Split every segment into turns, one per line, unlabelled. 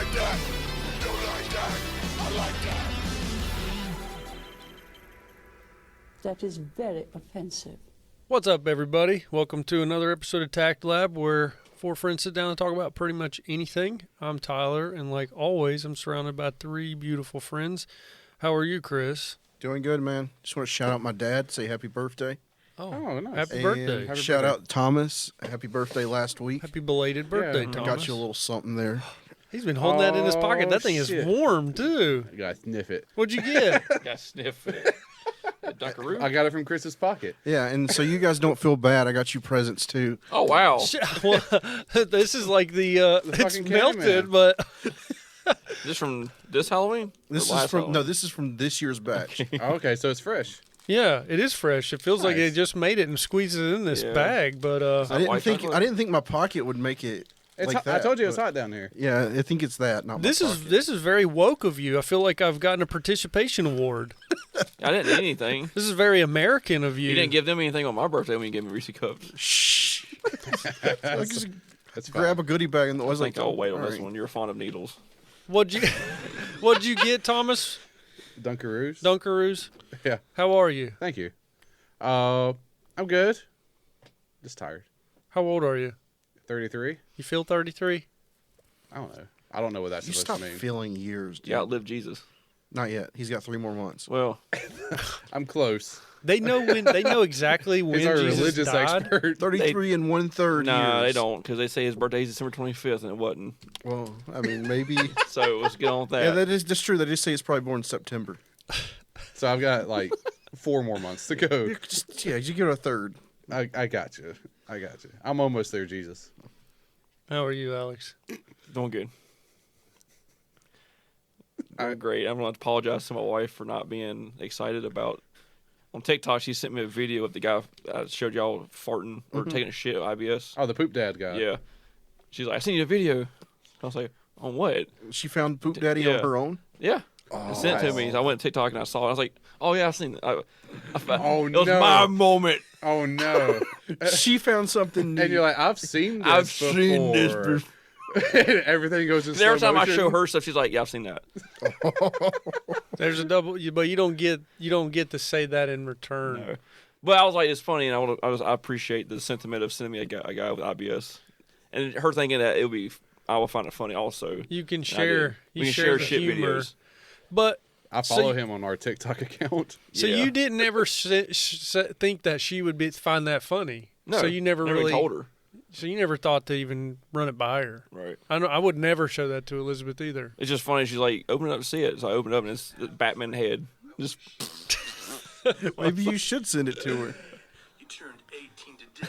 like that. Don't like that. I like that.
That is very offensive.
What's up, everybody? Welcome to another episode of TACT Lab, where four friends sit down and talk about pretty much anything. I'm Tyler, and like always, I'm surrounded by three beautiful friends. How are you, Chris?
Doing good, man. Just want to shout out my dad, say happy birthday.
Oh,
nice.
Happy
And
birthday.
Happy
shout
birthday.
out Thomas. Happy birthday last week.
Happy belated birthday,
Yeah, I
Thomas.
Got you a little something there.
He's been holding that in his pocket. That thing
shit.
is warm, too.
You gotta sniff it.
What'd you get?
Got sniff it. Dunkaroo?
I got it from Chris's pocket.
Yeah, and so you guys don't feel bad. I got you presents, too.
Oh, wow.
Well, this is like it's
fucking
melted,
Candyman.
but
This from this Halloween?
This
Or
is
last
from
Halloween?
this is from this year's batch.
Oh, okay, so it's fresh.
yeah, it is fresh. It feels like they
Nice.
just made it and squeezed it in this
Yeah.
bag, but
white chocolate?
I didn't think my pocket would make it
It's
like
hot.
that.
I told you it's
but-
hot down here.
Yeah, I think it's that. Not
this
my
is
pocket.
this is very woke of you. I feel like I've gotten a participation award.
I didn't need anything.
This is very American of you.
You didn't give them anything on my birthday when you gave me Reese cups.
Shh. I just
That's
grab a goodie bag and I was
I
like,
think I'll wait on
all
this
right.
one. You're fond of needles.
What'd you get, Thomas?
Dunkaroos.
Dunkaroos?
Yeah.
How are you?
Thank you. I'm good. Just tired.
How old are you?
33.
You feel 33?
I don't know. I don't know what that's
You
supposed
stop
to mean.
feeling years, dude.
You outlived Jesus.
Not yet. He's got 3 more months.
Well,
I'm close.
They know exactly when
He's our
Jesus
religious
died.
expert.
33 and 1/3
nah,
years.
they don't, because they say his birthday is December 25th, and it wasn't.
Well, I mean, maybe.
So let's get on with that.
Yeah, that is just true. They just say it's probably born in September.
So I've got like 4 more months to go.
You give it a third.
I got you. I got you. I'm almost there, Jesus.
How are you, Alex?
Doing good. Doing great. I'm going to apologize to my wife for not being excited about. On TikTok, she sent me a video of the guy I showed y'all farting or taking a shit at IBS.
Oh, the poop dad guy.
Yeah. She's like, I seen you a video. I was like, on what?
She found Poop Daddy
Yeah.
on her own.
Yeah. And sent it to me. So I went to TikTok and I saw it. I was like, oh, yeah, I've seen it.
Oh,
it was
no.
my moment.
Oh no.
She found something new.
And you're like, I've seen this
I've
before.
seen this before.
Everything goes in
Every
slow
time I
motion.
show her stuff, she's like, yeah, I've seen that.
There's a double, but you don't get to say that in return.
No. But I was like, it's funny, and I appreciate the sentiment of sending me a guy with IBS. And her thinking that I will find it funny also.
You can
And I
share.
did.
You
We can
share
share
the
shit
humor.
videos.
But
I
So
follow
you-
him on our TikTok account.
so
Yeah.
you didn't ever think that she would find that funny.
No,
So you never
even
really
told her.
So you never thought to even run it by her.
Right.
I would never show that to Elizabeth either.
It's just funny. She's like, open it up to see it. So I opened it up, and it's the Batman head. Just
Maybe you should send it to her.
You turned 18 today,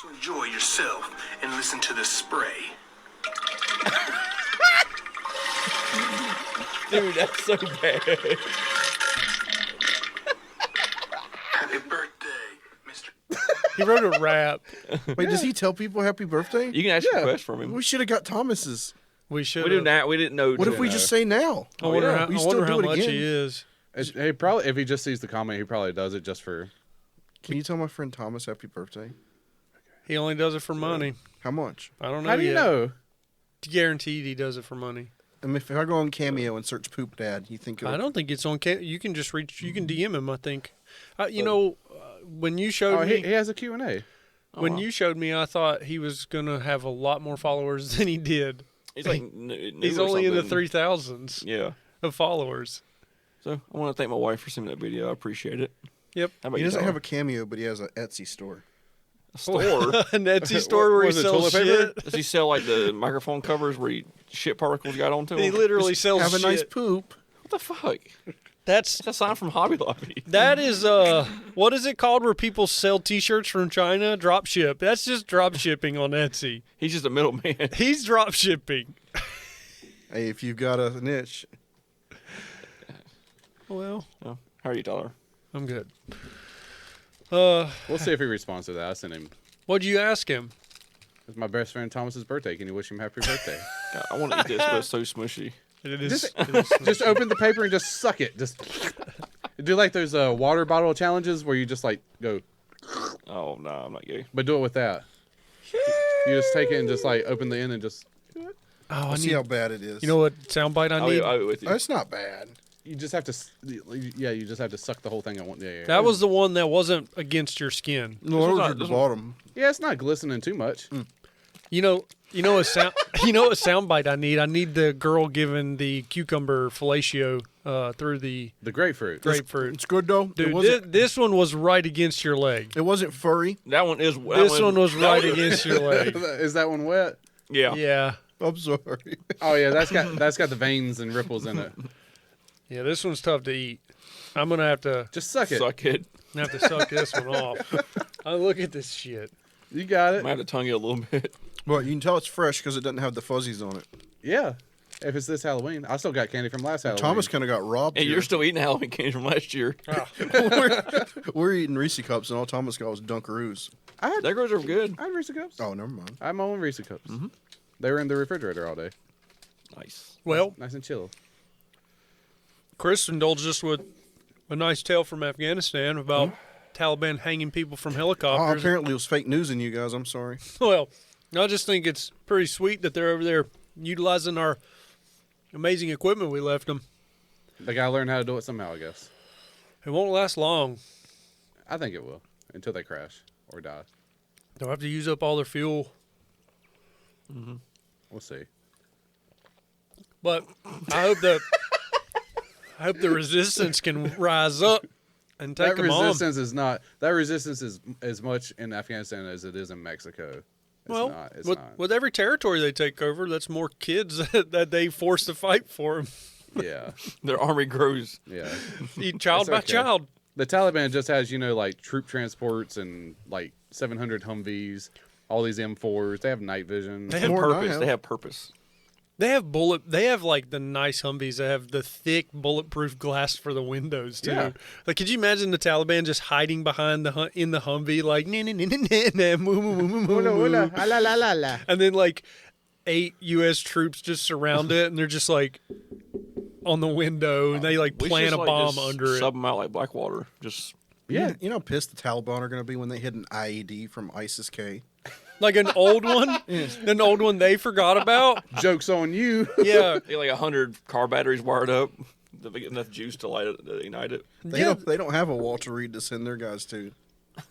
so enjoy yourself and listen to the spray.
dude, that's so bad.
Happy birthday, Mr.
He wrote a rap.
Wait, does he tell people happy birthday?
You can ask your request from him.
We should have got Thomas's.
We should.
We do not. We didn't know.
What if we just say now?
I wonder
yeah.
how,
We
I
still
wonder
do
how
it
much
again.
he is.
He probably, if he just sees the comment, he probably does it just for.
Can you tell my friend Thomas happy birthday?
He only does it for money.
How much?
I don't know.
How do you
yet.
know?
Guaranteed he does it for money.
I mean, if I go on Cameo and search Poop Dad, you think
I don't think it's on. You can just reach. You can DM him. I think. When you showed
Oh,
me,
he has a Q&A.
when you showed me, I thought he was gonna have a lot more followers than he did.
He's like,
He's only in the
3.
3,000s
Yeah.
of followers.
So I want to thank my wife for sending that video. I appreciate it.
Yep.
How about
He
you,
doesn't
Tyler?
have a Cameo, but he has an Etsy store.
A store.
An Etsy store where he
Was it
sells
toilet paper?
shit.
Does he sell like the microphone covers where shit particles got onto them?
He literally sells
Have a
shit.
nice poop.
What the fuck?
That's
It's a sign from Hobby Lobby.
that is what is it called where people sell T-shirts from China? Drop ship. That's just drop shipping on Etsy.
He's just a middleman.
He's drop shipping.
Hey, if you've got a niche.
Well,
Oh, how are you, Tyler?
I'm good.
We'll see if he responds to that. I sent him.
What'd you ask him?
It's my best friend Thomas's birthday. Can you wish him happy birthday?
God, I want to eat this, but it's so smushy.
It is.
Just open the paper and just suck it. Just do like those water bottle challenges where you just like go,
Oh, no, I'm not gay.
but do it with that. You just take it and just like open the end and just.
Oh,
Let's see how bad it is.
You know what soundbite I
I'll
need?
be with you.
It's not bad.
You just have to, you just have to suck the whole thing at one. Yeah.
That was the one that wasn't against your skin.
No,
one's
those
not-
are at the
this one-
bottom.
Yeah, it's not glistening too much.
You know a sound. You know what soundbite I need? I need the girl giving the cucumber fellatio through the
The grapefruit.
grapefruit.
It's good though.
Dude, this one was right against your leg.
It wasn't furry.
That one is.
This one was right against your leg.
Is that one wet?
Yeah.
Yeah,
I'm sorry.
Oh yeah, that's got the veins and ripples in it.
yeah. This one's tough to eat. I'm gonna have to
Just suck it.
Suck it.
suck this one off. I look at this shit.
You got
I
it.
might have to tongue it a little bit.
Well, you can tell it's fresh because it doesn't have the fuzzies on it.
Yeah. If it's this Halloween, I still got candy from last Halloween.
Thomas kind of got robbed.
And
here.
you're still eating Halloween candy from last year.
We're eating Reese cups, and all Thomas got was Dunkaroos.
Dunkaroos are good.
I had Reese cups.
Oh, never mind.
I had my own Reese cups. They were in the refrigerator all day.
Nice.
Well,
Nice and chill.
Chris indulged us with a nice tale from Afghanistan about Taliban hanging people from
Oh,
helicopters.
apparently it was fake news in you guys. I'm sorry.
Well, I just think it's pretty sweet that they're over there utilizing our amazing equipment we left them.
They gotta learn how to do it somehow, I guess.
It won't last long.
I think it will until they crash or die.
They'll have to use up all their fuel.
We'll see.
But I hope that the resistance can rise up and take
That
them on.
resistance is not. That resistance is as much in Afghanistan as it is in Mexico. It's
Well,
not. It's
with,
not.
with every territory they take over, that's more kids that they force to fight for them.
Yeah.
Their army grows.
Yeah.
Eat child
It's
by
okay.
child.
The Taliban just has, like troop transports and like 700 Humvees, all these M4s. They have night vision.
They have
More than I
Purpose.
have.
They have purpose.
They have like the nice Humvees that have the thick bulletproof glass for the windows too.
Yeah.
Like, could you imagine the Taliban just hiding behind in the Humvee, like nah, nah, nah, nah, nah, moo, moo, moo, moo, moo, moo.
la la la la.
And then like 8 U.S. troops just surround it, and they're just like on the window, and they like
We should
plant
just,
a bomb
just
under
Sub
it.
them out like Blackwater. Just
Yeah.
You know how pissed the Taliban are going to be when they hit an IED from ISIS-K?
Like an old one, an old one they forgot about.
Joke's on you.
Yeah,
get like 100 car batteries wired up. They get enough juice to light it, to ignite it.
They don't have a Walter Reed to send their guys to.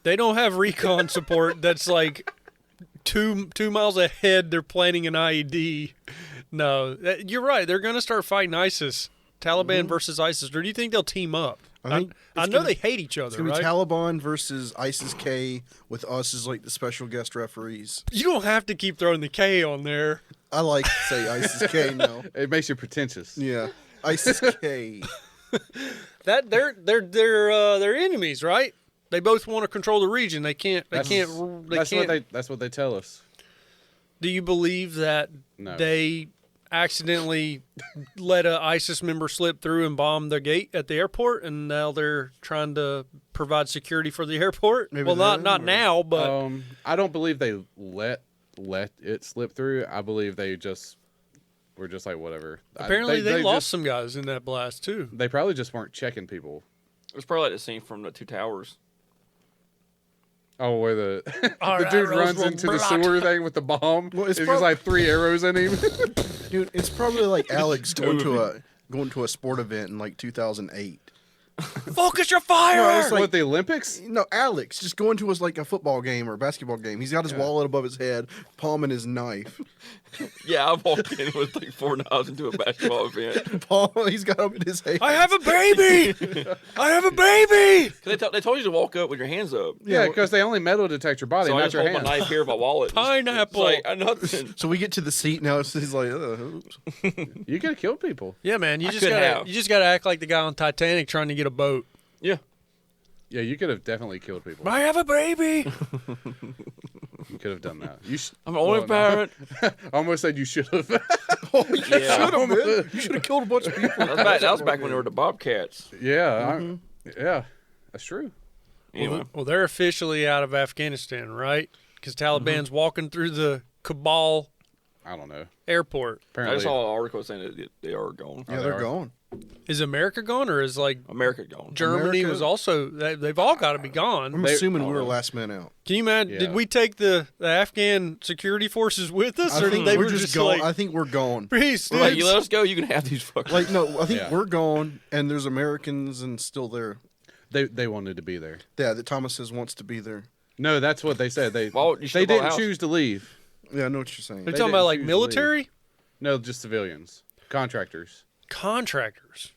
they don't have recon support. That's like 2 miles ahead. They're planning an IED. No, you're right. They're going to start fighting ISIS. Taliban versus ISIS. Or do you think they'll team up?
I think
I
it's
know
gonna-
they hate each
It's
other,
going to be
right?
Taliban versus ISIS-K with us as like the special guest referees.
You don't have to keep throwing the K on there.
I like to say ISIS-K now.
It makes you pretentious.
Yeah. ISIS-K.
That they're enemies, right? They both want to control the region. They can't. They can't. They
That's
can't.
that's what they tell us.
Do you believe that
No.
they accidentally let a ISIS member slip through and bomb the gate at the airport, and now they're trying to provide security for the airport?
Maybe
Well, not
them, or-
now, but
I don't believe they let it slip through. I believe they just were just like whatever.
apparently they lost
just-
some guys in that blast too.
They probably just weren't checking people.
It's probably like the scene from the Two Towers.
Oh, where the
Our
the dude
arrows
runs
will
into the
block.
sewer thing with the bomb.
Well,
It's
it's
just like 3 arrows in him.
Dude, it's probably like Alex going to a sport event in like 2008.
Focus your fire.
No, it's like-
What, the Olympics?
No, Alex just going to like a football game or a basketball game. He's got his wallet above his head, palming his knife.
Yeah, I walked in with like 4 knives into a basketball event.
He's got them in his hand.
I have a baby. I have a baby.
'Cause they told you to walk up with your hands up.
Yeah, because they only metal detect your body,
So I
not
just
your
hold
hand.
my knife here in my wallet.
Pineapple.
It's like nothing.
So we get to the seat now. He's like, oops.
You could have killed people.
Yeah, man. You
I
just
could
gotta
have.
you just gotta act like the guy on Titanic trying to get a boat.
Yeah.
Yeah, you could have definitely killed people.
I have a baby.
You could have done that.
I'm an only parent.
I almost said you should have.
Yeah.
You should have killed a bunch of people.
That was back when there were the Bobcats.
Yeah, yeah, that's true.
Anyway,
Well, they're officially out of Afghanistan, right? Because Taliban's walking through the Kabul
I don't know.
airport.
I
Apparently,
just saw an article saying that they are gone.
Yeah,
they
they're
are.
gone.
Is America gone, or is like
America gone.
Germany
America-
was also? They've all got to be
I'm
gone.
assuming we were last man out.
Can you imagine?
Yeah.
Did we take the Afghan security forces with us, or did they were just
gone.
like,
I think we're gone.
peace,
Like,
dudes.
you let us go, you can have these fuckers.
Like, no, I think
Yeah.
we're gone, and there's Americans and still there.
They wanted to be there.
Yeah, that Thomas says wants to be there.
No, that's what they said. They
Well, you should
they
have bought a
didn't
house.
choose to leave.
Yeah, I know what you're saying.
They're
They
talking
didn't
about like
choose to leave.
military
No, just civilians, contractors,
contractors,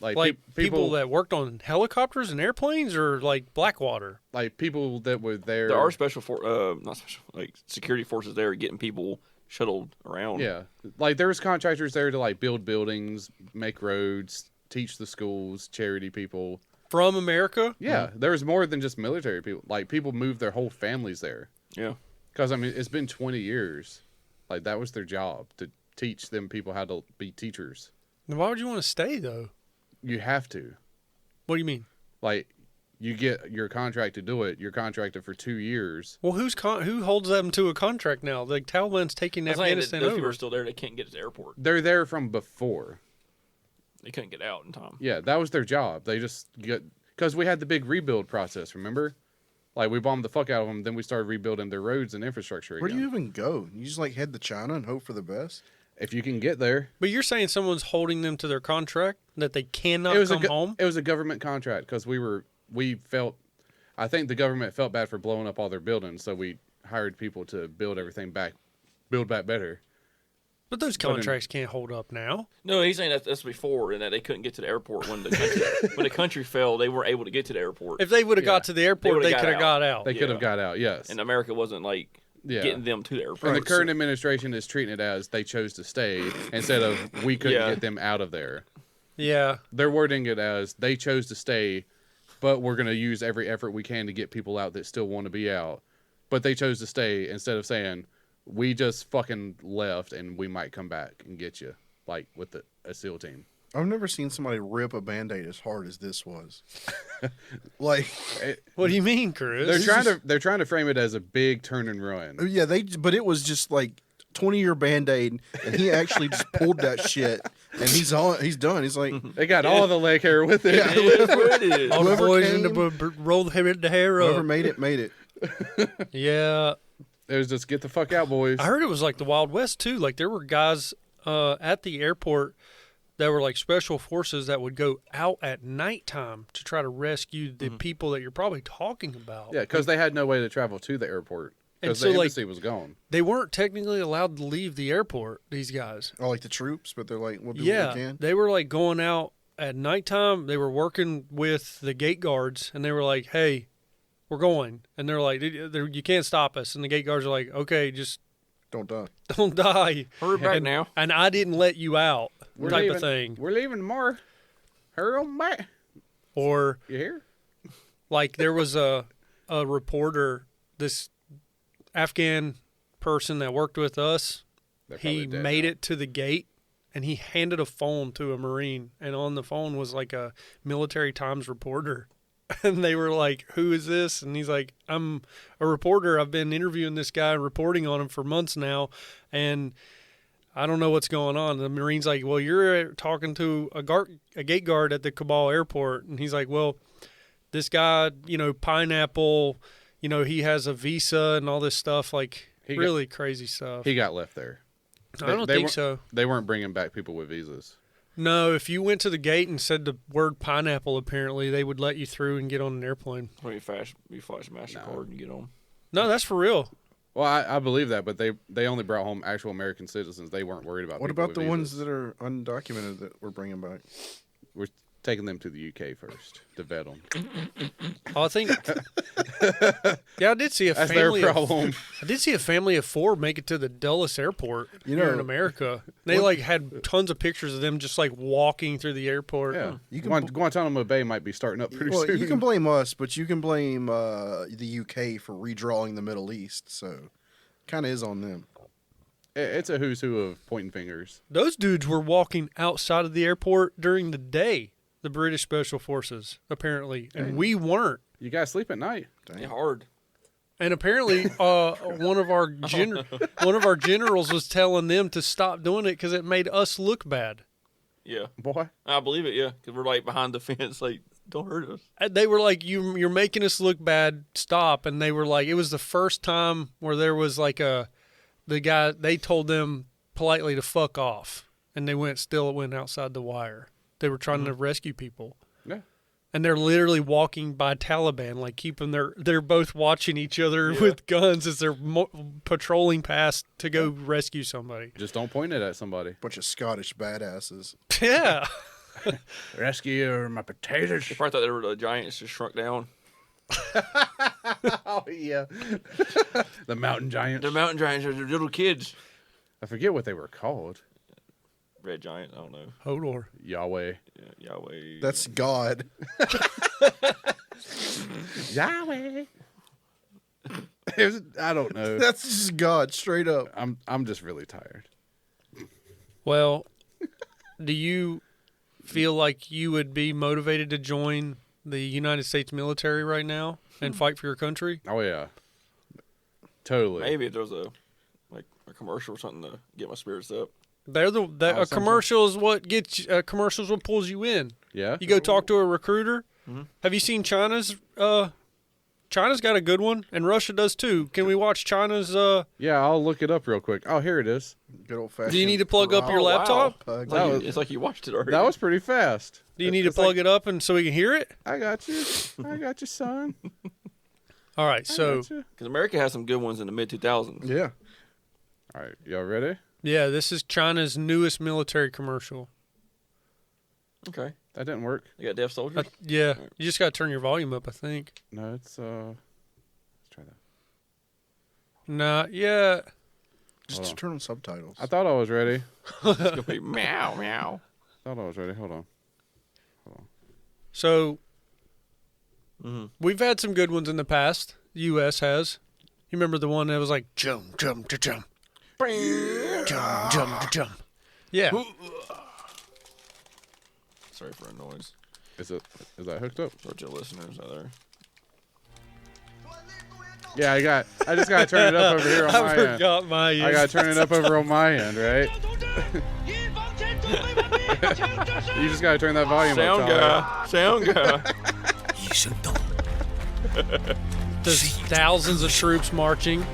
like,
like
people
people that worked on helicopters and airplanes, or like Blackwater.
like people that were there.
There are not special, like security forces there getting people shuttled around.
Yeah, like there was contractors there to like build buildings, make roads, teach the schools, charity people.
From America?
Yeah, there was more than just military people. Like people moved their whole families there.
Yeah.
Because I mean, it's been 20 years. Like that was their job to teach them people how to be teachers.
Then why would you want to stay though?
You have to.
What do you mean?
Like, you get your contract to do it. You're contracted for 2 years.
Well, who holds them to a contract now? The Taliban's taking
I'm saying that
Afghanistan
those people
over.
are still there. They can't get to the airport.
They're there from before.
They couldn't get out in time.
Yeah, that was their job. They just get because we had the big rebuild process. Remember, like we bombed the fuck out of them. Then we started rebuilding their roads and infrastructure
Where
again.
do you even go? You just like head to China and hope for the best?
If you can get there,
But you're saying someone's holding them to their contract that they cannot
it was
come home?
It was a government contract because we felt. I think the government felt bad for blowing up all their buildings, so we hired people to build everything back, build back better.
But those contracts can't hold up now.
No, he's saying that's before, and that they couldn't get to the airport when the country fell. They weren't able to get to the airport,
If they would have
Yeah.
got to the airport,
would've
they
got
could have
out.
got out.
They could have
Yeah.
got out, yes.
and America wasn't like
Yeah.
getting them to the airport.
And the
Right,
current
so-
administration is treating it as they chose to stay instead of we couldn't
Yeah.
get them out of there.
Yeah.
They're wording it as they chose to stay, but we're going to use every effort we can to get people out that still want to be out. But they chose to stay instead of saying, we just fucking left and we might come back and get you, like with a SEAL team.
I've never seen somebody rip a Band-Aid as hard as this was. Like,
What do you mean, Chris?
They're trying to frame it as a big turn and run.
yeah, but it was just like 20-year Band-Aid, and he actually just pulled that shit, and he's done. He's like,
They got all the leg hair with it.
Yeah.
It is what it is.
All the
whoever
boys in
came-
roll the hair
whoever
up.
made it.
Yeah.
It was just get the fuck out, boys.
I heard it was like the Wild West too. Like there were guys at the airport that were like special forces that would go out at nighttime to try to rescue the people that you're probably talking about.
Yeah, because they had no way to travel to the airport
And
because
so,
the
like-
embassy was gone.
They weren't technically allowed to leave the airport, these guys.
Oh, like the troops, but they're like, we'll do what
Yeah.
we can.
They were like going out at nighttime. They were working with the gate guards and they were like, hey, we're going. And they're like, you can't stop us. And the gate guards are like, okay, just
Don't die.
don't die.
Hurry back
and,
now.
And I didn't let you out type
leaving,
of thing.
We're leaving tomorrow. Hurry on back.
Or
You hear?
like there was a reporter, this Afghan person that worked with us,
They're
he
probably dead
made
now.
it to the gate and he handed a phone to a Marine, and on the phone was like a Military Times reporter. And they were like, who is this? And he's like, I'm a reporter. I've been interviewing this guy and reporting on him for months now, and I don't know what's going on. The Marine's like, well, you're talking to a gate guard at the Kabul airport. And he's like, well, this guy, Pineapple, he has a visa and all this stuff, like really crazy stuff.
He got left there.
I don't
they
think
weren't-
so.
They weren't bringing back people with visas.
No, if you went to the gate and said the word pineapple, apparently they would let you through and get on an airplane.
When you flash MasterCard and get on.
No, that's for real.
Well, I believe that, but they only brought home actual American citizens. They weren't worried about.
What
people
about the
with
ones
visas.
that are undocumented that we're bringing back?
We're taking them to the UK first to vet them.
I think. Yeah, I did see a
That's their
family.
problem.
I did see a family of 4 make it to the Dulles airport here in America. They had tons of pictures of them just like walking through the airport.
Yeah,
You can
Guantanamo Bay might be starting up pretty
Well,
soon.
you can blame us, but you can blame the UK for redrawing the Middle East. So, kind of is on them.
It's a who's who of pointing fingers.
Those dudes were walking outside of the airport during the day. The British Special Forces, apparently, and we weren't.
You guys sleep at night.
Yeah, hard.
And apparently, one of our generals was telling them to stop doing it because it made us look bad.
Yeah.
Boy.
I believe it, yeah. Because we're like behind the fence, like, don't hurt us.
They were like, you're making us look bad. Stop. And they were like, it was the first time where there was like they told them politely to fuck off. And they went outside the wire. They were trying to rescue people.
Yeah.
And they're literally walking by Taliban, like they're both watching each other with guns as they're patrolling past to go rescue somebody.
Just don't point it at somebody.
Bunch of Scottish badasses.
Yeah.
Rescue my potatoes.
They probably thought they were the giants just shrunk down.
Oh, yeah. The mountain giants.
The mountain giants are little kids.
I forget what they were called.
Red giant, I don't know.
Hodor.
Yahweh.
Yeah, Yahweh.
That's God.
Yahweh. I don't know.
That's just God, straight up.
I'm just really tired.
Well, do you feel like you would be motivated to join the United States military right now and fight for your country?
Oh yeah. Totally.
Maybe if there's a commercial or something to get my spirits up.
A commercial is what gets commercials what pulls you in.
Yeah.
You go talk to a recruiter. Have you seen China's got a good one, and Russia does too. Can we watch China's
Yeah, I'll look it up real quick. Oh, here it is.
Good old fashioned.
Do you need to plug up your laptop?
It's like you watched it already.
That was pretty fast.
Do you need to plug it up and so we can hear it?
I got you. I got you, son.
All right, so
Because America has some good ones in the mid 2000s.
Yeah.
All right, y'all ready?
yeah, this is China's newest military commercial.
Okay.
That didn't work.
They got deaf soldiers.
Yeah, you just got to turn your volume up, I think.
No, it's let's try that.
Nah, yeah.
Just turn on subtitles.
I thought I was ready.
It's gonna be meow meow.
Thought I was ready. Hold on.
So we've had some good ones in the past. The U.S. has. You remember the one that was like jump, jump, to jump, jump, jump, to jump. Yeah.
Sorry for the noise.
Is that hooked up?
For your listeners out there.
Yeah, I just gotta turn it up over here on
I
my end.
forgot my.
I gotta turn it up over on my end, right? You just gotta turn that volume
Sound
up. Tyler.
guy. Sound guy.
There's thousands of troops marching.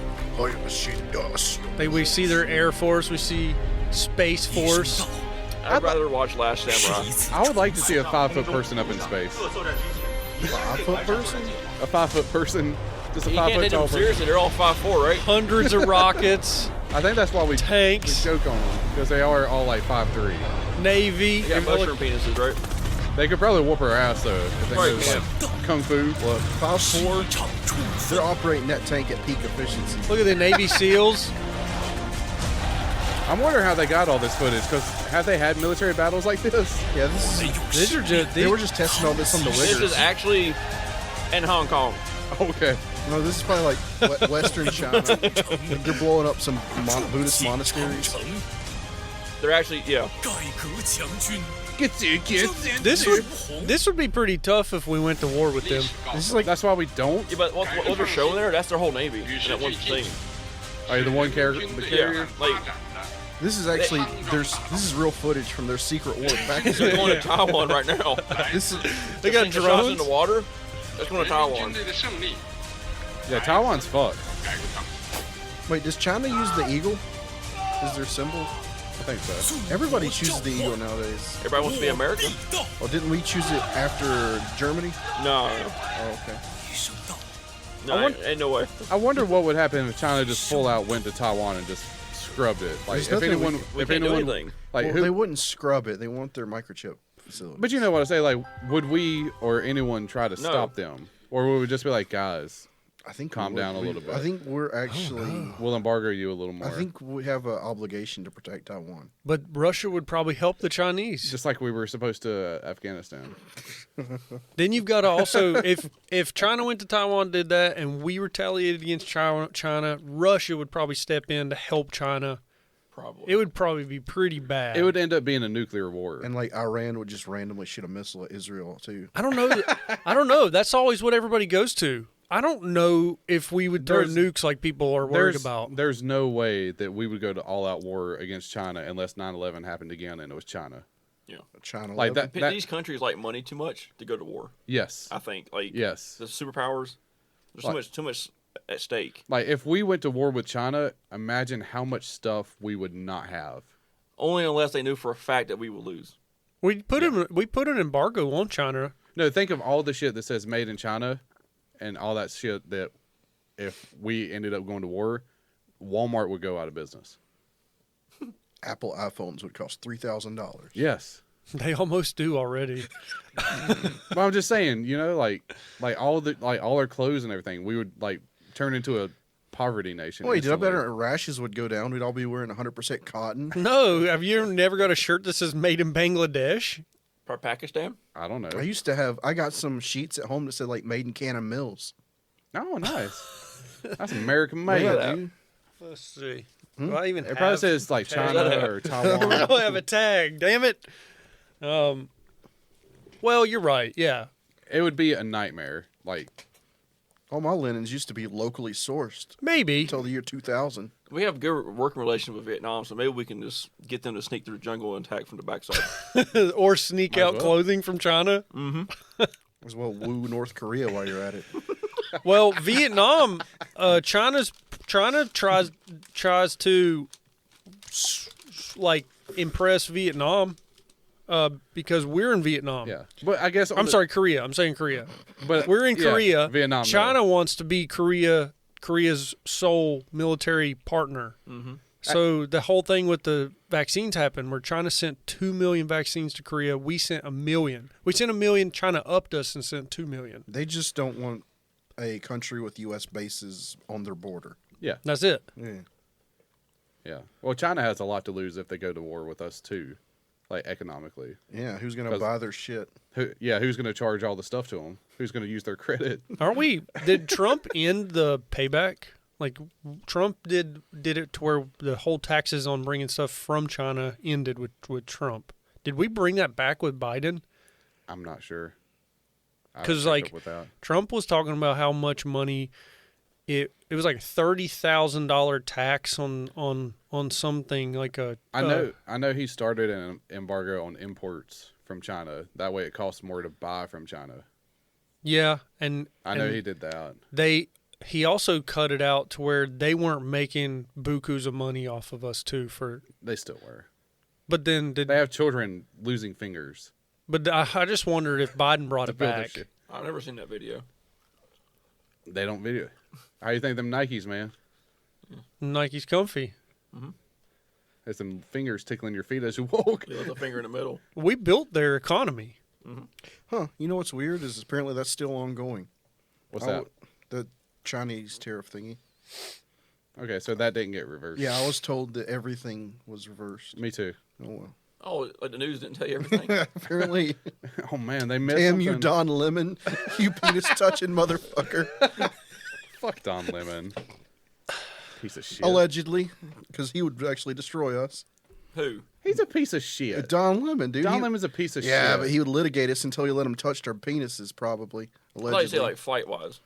We see their Air Force. We see Space Force.
I'd rather watch Last Samurai.
I would like to see a 5-foot person up in space.
5-foot person?
A 5-foot person, just a
You can't
5-foot
take
tall
them
person.
seriously. They're all 5'4", right?
Hundreds of rockets,
I think that's why we
tanks,
joke on them because they are all like 5'3".
Navy.
They got mushroom penises, right?
They could probably whoop our ass though if they
Right,
knew
man.
like kung fu.
Look, 5'4", they're operating that tank at peak efficiency.
Look at the Navy SEALs.
I'm wondering how they got all this footage because have they had military battles like this?
Yeah, this is.
These are just.
They were just testing all this on the
This
riggers.
is actually in Hong Kong.
Okay.
No, this is probably like Western China. They're blowing up some Buddhist monasteries.
They're actually, yeah.
This would be pretty tough if we went to war with them.
This is like
That's why we don't.
Yeah, but what they're showing there, that's their whole navy. In that one thing.
Are you the one character? The carrier?
Yeah. Like,
this is actually this is real footage from their secret war back in
they're going to Taiwan right now.
This is
They got
Sink the shots in
drones.
the water. That's going to Taiwan.
Yeah, Taiwan's fucked.
wait, does China use the eagle? Is their symbol?
I think so.
Everybody chooses the eagle nowadays.
Everybody wants to be America?
Oh, didn't we choose it after Germany?
No.
Oh, okay.
No, ain't no way.
I wonder what would happen if China just full out went to Taiwan and just scrubbed it. Like
There's
if
nothing
anyone,
We
if
can't do
anyone,
anything.
like
Well,
who?
they wouldn't scrub it. They want their microchip facility.
But you know what I say? Like, would we or anyone try to stop them, or would we just be like, guys,
I think
calm down a little bit.
I think we're actually.
we'll embargo you a little more?
I think we have an obligation to protect Taiwan.
But Russia would probably help the Chinese.
just like we were supposed to Afghanistan.
Then you've got to also, if China went to Taiwan, did that, and we retaliated against China, Russia would probably step in to help China.
Probably.
It would probably be pretty bad.
It would end up being a nuclear war.
And like Iran would just randomly shoot a missile at Israel too.
I don't know. I don't know. That's always what everybody goes to. I don't know if we would throw
There's-
nukes like people are worried about.
There's no way that we would go to all-out war against China unless 9/11 happened again and it was China.
China.
Like
level.
that.
These countries like money too much to go to war.
Yes.
I think like
Yes.
the superpowers. There's too much at stake.
Like if we went to war with China, imagine how much stuff we would not have.
Only unless they knew for a fact that we would lose.
We put an embargo on China.
No, think of all the shit that says made in China and all that shit that if we ended up going to war, Walmart would go out of business.
Apple iPhones would cost $3,000.
Yes.
They almost do already.
But I'm just saying, like all our clothes and everything, we would like turn into a poverty nation.
Wait, did I
instantly.
bet our rashes would go down? We'd all be wearing 100% cotton.
No, have you never got a shirt that says "Made in Bangladesh"?
For Pakistan?
I don't know.
I got some sheets at home that said like made in Cannon Mills.
Oh, nice. That's American made.
Yeah.
Dude.
Let's see. Do I even
It probably says like
tags?
China or
I
Taiwan.
don't have a tag. Damn it. Well, you're right. Yeah.
It would be a nightmare. Like,
All my linens used to be locally sourced
Maybe.
until the year 2000.
We have good working relations with Vietnam, so maybe we can just get them to sneak through the jungle and attack from the backside.
Or sneak
Might as
out
well.
clothing from China.
As well, woo North Korea while you're at it.
Well, Vietnam, China tries to like impress Vietnam because we're in Vietnam.
yeah. But I guess
I'm sorry, Korea. I'm saying Korea.
But
We're in
yeah,
Korea.
Vietnam.
China wants to be Korea's sole military partner. Mm-hmm. So the whole thing with the vaccines happened where China sent 2 million vaccines to Korea. We sent 1 million. We sent 1 million. China upped us and sent 2 million.
They just don't want a country with U.S. bases on their border.
Yeah.
That's it.
Yeah.
Yeah. Well, China has a lot to lose if they go to war with us too, like economically.
Yeah, who's going to
'Cause-
buy their shit?
Who's going to charge all the stuff to them? Who's going to use their credit?
Aren't we? Did Trump end the payback? Like Trump did it to where the whole taxes on bringing stuff from China ended with Trump. Did we bring that back with Biden?
I'm not sure. I haven't
'Cause,
kept
like,
up with that.
Trump was talking about how much money it was like $30,000 tax on something like a.
I know he started an embargo on imports from China. That way, it costs more to buy from China.
Yeah, and
I know
and
he did that.
he also cut it out to where they weren't making bukus of money off of us too.
They still were.
But then
They have children losing fingers.
But I just wondered if Biden brought
to
it
build their
back.
shit.
I've never seen that video.
They don't video. How you think them Nikes, man?
Nike's comfy.
There's some fingers tickling your feet as you walk.
With a finger in the middle.
We built their economy.
Huh. You know what's weird is apparently that's still ongoing.
What's
I
that?
The Chinese tariff thingy.
Okay, so that didn't get reversed.
Yeah, I was told that everything was reversed.
Me too.
Oh, well.
Oh, like the news didn't tell you everything?
Apparently,
Oh man, they missed
damn
something.
you, Don Lemon, you penis touching motherfucker.
Fuck Don Lemon. Piece of shit.
Allegedly, because he would actually destroy us.
Who?
He's a piece of shit.
Don Lemon, dude.
Don
He-
Lemon's a piece of shit.
Yeah, but he would litigate us until you let him touch our penises, probably.
I thought you
Allegedly.
say like fight wise.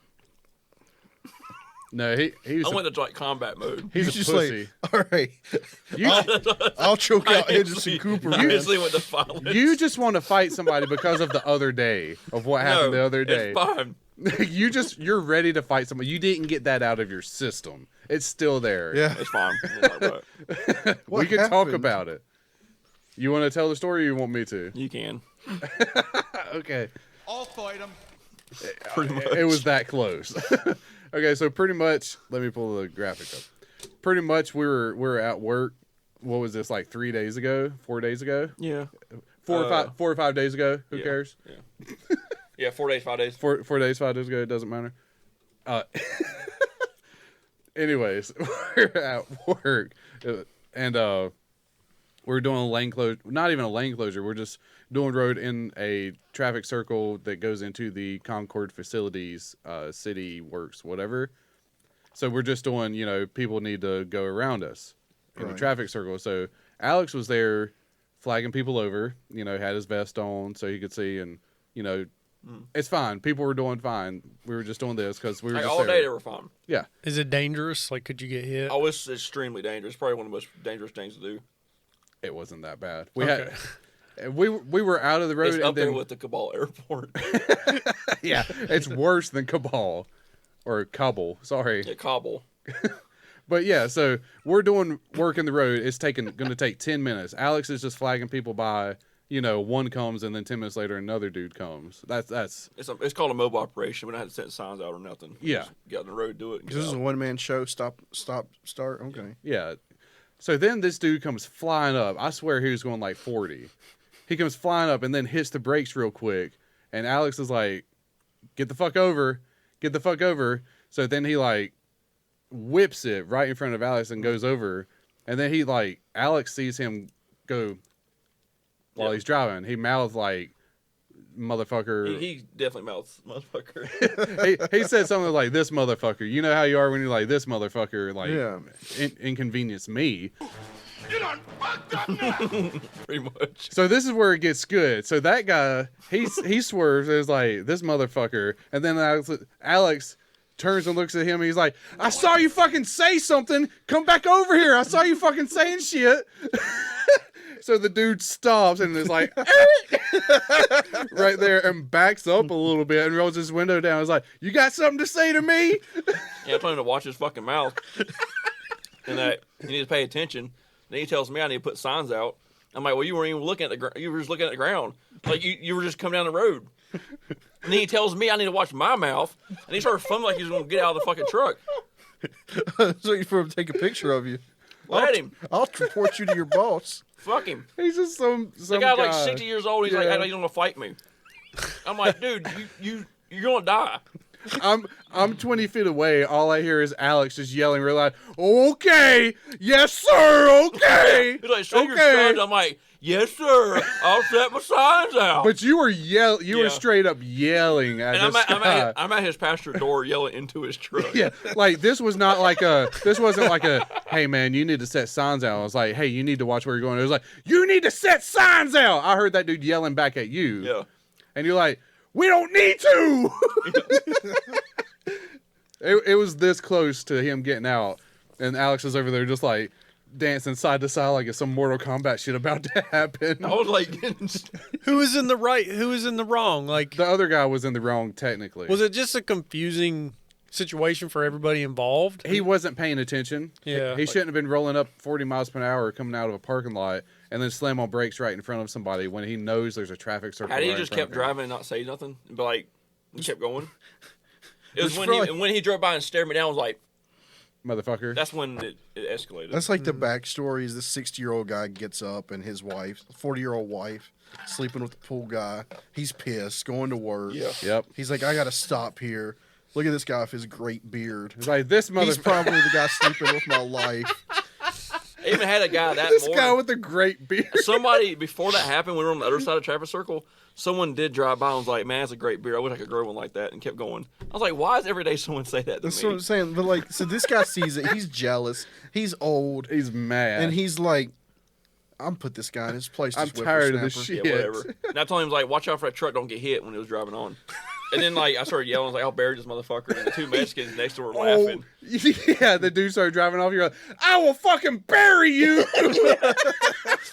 No, he was
I went to like combat mode.
he's
He's
a
just
pussy.
like, all right,
you,
I'll choke out
I
Anderson Cooper.
I
man.
instantly went to violence.
you just want to fight somebody because of the other day of what happened the other day.
It's fine.
You're ready to fight somebody. You didn't get that out of your system. It's still there.
Yeah.
It's fine. Don't worry about it.
we
What
can talk
happened?
about it. You want to tell the story or you want me to?
You can.
Okay.
I'll fight him.
Pretty much.
It was that close. Okay, so pretty much, let me pull the graphic up. Pretty much, we were at work. What was this, like 3 days ago? 4 days ago?
Yeah.
4 or 5 days ago? Who
yeah.
cares?
Yeah, 4 days, 5 days.
4 days, 5 days ago. It doesn't matter. Anyways, we're at work, and we're doing a lane closure. Not even a lane closure. We're just doing road in a traffic circle that goes into the Concord facilities, city works, whatever. So we're just doing, people need to go around us in the
Right.
traffic circle. So Alex was there flagging people over, had his vest on so he could see, and, it's fine. People were doing fine. We were just doing this because we were
Like,
just
all
there.
day they were fine.
Yeah.
Is it dangerous? Like, could you get hit?
Oh, it's extremely dangerous. Probably one of the most dangerous things to do.
It wasn't that bad. We
Okay.
We were out of the road.
It's
and
up there
then,
with the Kabul airport.
yeah, it's worse than Cabal or Kabul. Sorry.
Yeah, Kabul.
But yeah, so we're doing work in the road. It's going to take 10 minutes. Alex is just flagging people by. You know, one comes and then 10 minutes later another dude comes. That's
It's called a mobile operation. We don't have to set signs out or nothing. We
Yeah.
just get on the road, do it. and
This
get
is a
out.
one-man show. Stop, start. Okay.
yeah. So then this dude comes flying up. I swear he was going like 40. He comes flying up and then hits the brakes real quick. And Alex is like, "Get the fuck over. Get the fuck over." So then he like whips it right in front of Alex and goes over. And then Alex sees him go while he's driving. He mouths like, "Motherfucker."
He definitely mouths motherfucker.
he said something like, "This motherfucker." You know how you are when you're like, "This motherfucker," like,
Yeah.
inconvenience me.
Pretty much.
So this is where it gets good. So that guy, he swerves and is like, "This motherfucker," and then Alex turns and looks at him and he's like, "I saw you fucking say something. Come back over here. I saw you fucking saying shit." So the dude stops and is like, right there, and backs up a little bit and rolls his window down. He's like, "You got something to say to me?"
Yeah, I told him to watch his fucking mouth. And that he needs to pay attention. Then he tells me I need to put signs out. I'm like, "Well, you weren't even looking at the ground. You were just looking at the ground. Like you were just coming down the road." And then he tells me I need to watch my mouth. And he started fumbling like he was going to get out of the fucking truck.
So waiting for him to take a picture of you.
Let him.
I'll report you to your boss.
Fuck him.
He's just some
The guy's like 60 years old. He's like,
Yeah.
"How you gonna fight me?" I'm like, "Dude, you're gonna die."
I'm 20 feet away. All I hear is Alex just yelling real loud, "Okay, yes sir, okay."
He's like, "Show your son." I'm like, "Yes, sir. I'll set my signs out."
But you were You were
Yeah.
straight up yelling at
and
this guy.
I'm at his pasture door yelling into his truck.
Yeah, like this wasn't like a, "Hey man, you need to set signs out." I was like, "Hey, you need to watch where you're going." It was like, "You need to set signs out." I heard that dude yelling back at you.
Yeah.
And you're like, "We don't need to." It was this close to him getting out, and Alex was over there just like dancing side to side like it's some Mortal Kombat shit about to happen.
I was like,
Who is in the right? Who is in the wrong? Like,
The other guy was in the wrong technically.
was it just a confusing situation for everybody involved?
He wasn't paying attention.
Yeah.
He shouldn't have been rolling up 40 miles per hour coming out of a parking lot and then slam on brakes right in front of somebody when he knows there's a traffic circle.
how did he
right in
just
front
kept
of him.
driving and not say nothing? But like, he kept going. It was
It's
when he drove by and stared me down. I was like,
Motherfucker.
that's when it escalated.
That's like the backstory is this 60-year-old guy gets up and his wife, 40-year-old wife, sleeping with the pool guy. He's pissed, going to work.
Yeah.
Yep.
He's like, "I got to stop here. Look at this guy with his great beard.
It's like this
He's
motherfucker.
probably the guy sleeping with my life."
I even had a guy that
This
morning.
guy with the great beard.
Somebody, before that happened, when we were on the other side of the traffic circle, someone did drive by and was like, "Man, that's a great beard. I wish I could grow one like that," and kept going. I was like, why is every day someone say that to
That's
me?
what I'm saying. But like, so this guy sees it. He's jealous. He's old,
He's mad.
and he's like, "I'm put this guy in his place."
I'm
this
tired of this
whippersnapper."
Yeah,
shit.
whatever. And I told him, like, watch out for that truck. Don't get hit when it was driving on. And then, like, I started yelling. I was like, I'll bury this motherfucker. And the two Mexicans next door were laughing.
Yeah, the dude started driving off. You're like, "I will fucking bury you."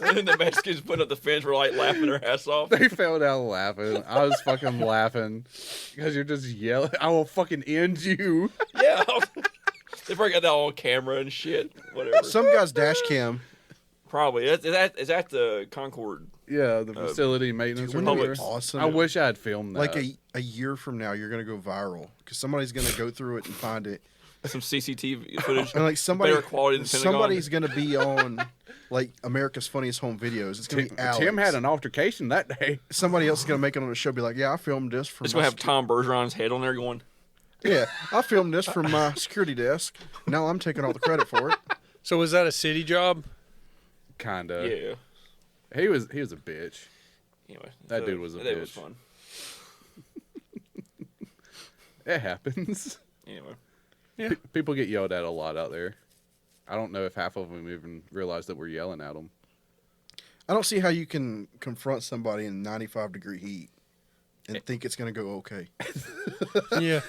And then the Mexicans putting up the fence were, like, laughing their ass off.
They fell down laughing. I was fucking laughing because you're just yelling, "I will fucking end you."
Yeah. They probably got that on camera and shit. Whatever.
Some guy's dash cam.
Probably. Is that the Concord?
Yeah, the facility maintenance.
Wouldn't
or
it be
whatever.
awesome?
I wish I had filmed that.
Like a year from now, you're gonna go viral because somebody's gonna go through it and find it,
Some CCTV footage.
and like somebody,
Better quality than Pentagon.
somebody's gonna be on like America's Funniest Home Videos. It's gonna be Alex.
Tim had an altercation that day.
Somebody else is gonna make it on the show. Be like, "Yeah, I filmed this from."
It's
my
going to have Tom Bergeron's head on there going,
Yeah, I filmed this from my security desk. Now I'm taking all the credit for it.
So was that a city job?
Kinda.
yeah.
He was a bitch.
Anyway.
That
so
dude was a
that day was
bitch.
fun.
It happens.
Anyway.
People get yelled at a lot out there. I don't know if half of them even realize that we're yelling at them.
I don't see how you can confront somebody in 95-degree heat and think it's gonna go okay.
Yeah.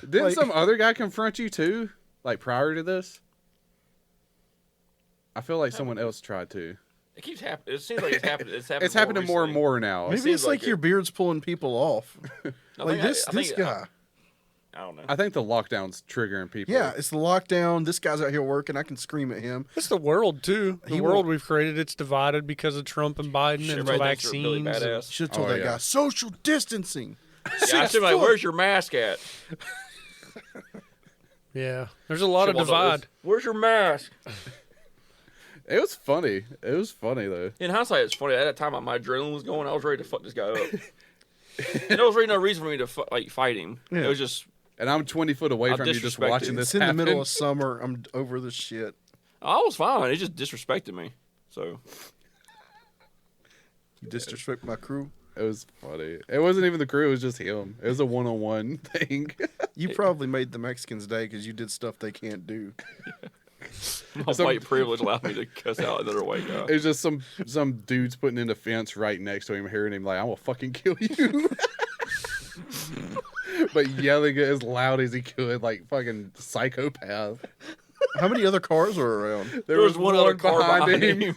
Didn't
Like-
some other guy confront you too? Like prior to this? I feel like someone else tried to.
It keeps happening. It seems like it's happening.
It's happening more and
recently.
more now.
Maybe
seems
it's like
like
your
it.
beard's pulling people off.
I
Like
think
this guy.
I don't know.
I think the lockdown's triggering people.
Yeah, it's the lockdown. This guy's out here working. I can scream at him.
It's the world too. The
He
world
won't-
we've created, it's divided because of Trump and Biden and
Everybody thinks they're
vaccines.
really
and-
badass.
Should have told
Oh,
that
yeah.
guy social distancing.
Yeah, I
6
said, like,
foot.
where's your mask at?
Yeah, there's a lot of
Should've walked up with,
divide.
Where's your mask?
It was funny. It was funny though.
In hindsight, it's funny. At that time, my adrenaline was going. I was ready to fuck this guy up. And there was really no reason for me to fight him.
Yeah.
It was just
And I'm 20 foot away
I'll
from you, just
disrespect
watching
it.
this
It's in the
happen.
middle of summer. I'm over this shit.
I was fine. He just disrespected me. So
You disrespect my crew.
It was funny. It wasn't even the crew. It was just him. It was a one-on-one thing.
You probably made the Mexicans' day because you did stuff they can't do.
my white privilege allowed me to cuss out another white guy.
It was just some dudes putting in a fence right next to him, hearing him like, "I will fucking kill you," but yelling it as loud as he could, like fucking psychopath.
How many other cars were around?
There was one other car behind him.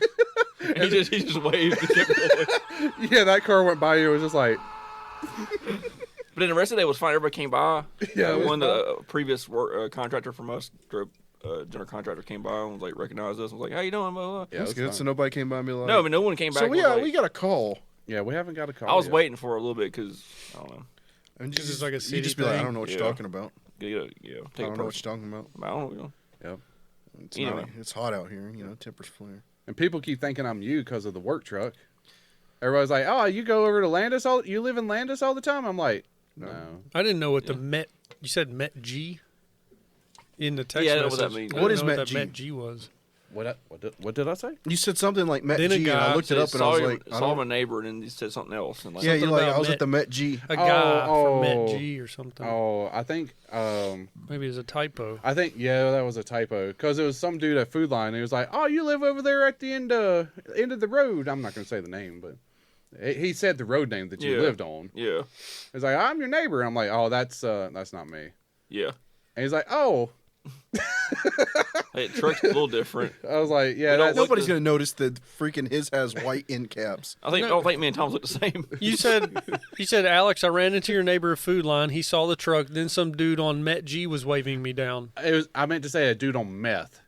he just waved to keep going.
Yeah, that car went by you. It was just like,
But then the rest of the day was fine. Everybody came by.
Yeah, it was
one the previous work, contractor from us, general contractor, came by and was like, recognized us. And was like, "How you doing?" Blah, blah, blah.
yeah, it
That's
was
good.
fine.
So nobody came by me like.
No, I mean, no one came back.
So
and was like-
we got a call.
Yeah, we haven't got a call.
I was
yet.
waiting for it a little bit because I don't know.
And
This is like a
you
city
just be like, I
thing.
don't know what
Yeah.
you're talking about.
Yeah,
I
take it
don't know what
personal.
you're talking about.
I don't know.
Yep.
It's,
Anyway.
it's hot out here. You know, tempers flare.
And people keep thinking I'm you because of the work truck. Everybody's like, "Oh, you go over to Landis all? You live in Landis all the time?" I'm like, "No."
I didn't know what the Met. You said Met G in the text
Yeah, I know
message.
what that means.
I
What
didn't
is
know
Met
that
G?
Met G was?
What did I say?
You said something like Met
Then a
G, and I
guy
looked it up, and I was like, I
saw
don't,
my neighbor, and then he said something else. And like,
yeah, you're
something
like,
about
I was
Met-
at the Met G.
A guy from Met
oh.
G or something.
Oh, I think
Maybe it's a typo.
yeah, that was a typo because it was some dude at Food Line. He was like, "Oh, you live over there at the end of the road." I'm not gonna say the name, but he said the road name that you
Yeah.
lived on.
yeah,
He's like, "I'm your neighbor." I'm like, "Oh, that's not me."
yeah.
And he's like, "Oh."
Hey, truck's a little different.
I was like, "Yeah,
We don't
that's
look
Nobody's
the-
gonna notice that freaking his has white end caps.
I don't think me and Tom's look the same.
You said, Alex, I ran into your neighbor at Food Line. He saw the truck. Then some dude on Met G was waving me down.
it was." I meant to say a dude on meth.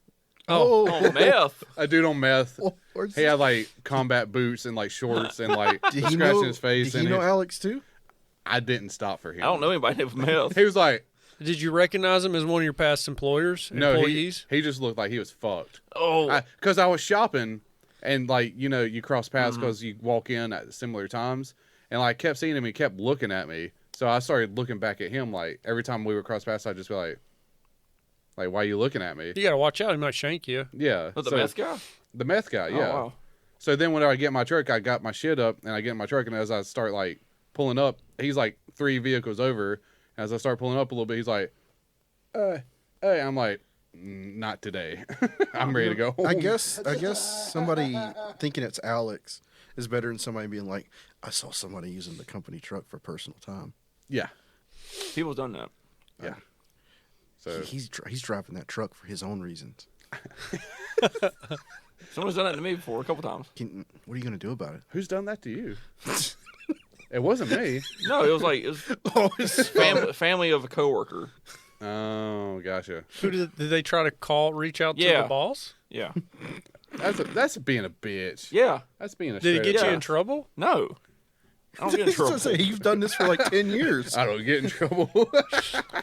Oh, meth.
A dude on meth.
Where's
He had like combat boots and like shorts and like
Did he
scratching
know,
his face.
Did he
and
know Alex too?
I didn't stop for him.
I don't know anybody named meth.
He was like,
Did you recognize him as one of your past employers?
no,
Employees?
he just looked like he was fucked.
Oh,
Because I was shopping and like, you cross paths
Mm-hmm.
because you walk in at similar times. And like, I kept seeing him. He kept looking at me. So I started looking back at him. Like every time we would cross paths, I'd just be like, why are you looking at me?
You got to watch out. He might shank you.
Yeah.
was the
so-
meth guy?
The meth guy, yeah.
Oh, wow.
So then when I get in my truck, I got my shit up and I get in my truck, and as I start like pulling up, he's like 3 vehicles over. As I start pulling up a little bit, he's like, hey, I'm like, not today. I'm ready to go home.
I guess somebody thinking it's Alex is better than somebody being like, I saw somebody using the company truck for personal time.
Yeah.
People's done that.
Yeah. So
He's driving that truck for his own reasons.
Someone's done that to me before a couple times.
What are you gonna do about it?
who's done that to you? It wasn't me.
No, it was family of a coworker.
Oh, gotcha.
Who did they try to reach out to
Yeah.
the boss?
Yeah,
That's being a bitch.
yeah.
That's being a
Did it
straight
get
up
you
Yeah.
in trouble?
No, I don't get in
I was
trouble.
gonna say, you've done this for like 10 years.
I don't get in trouble.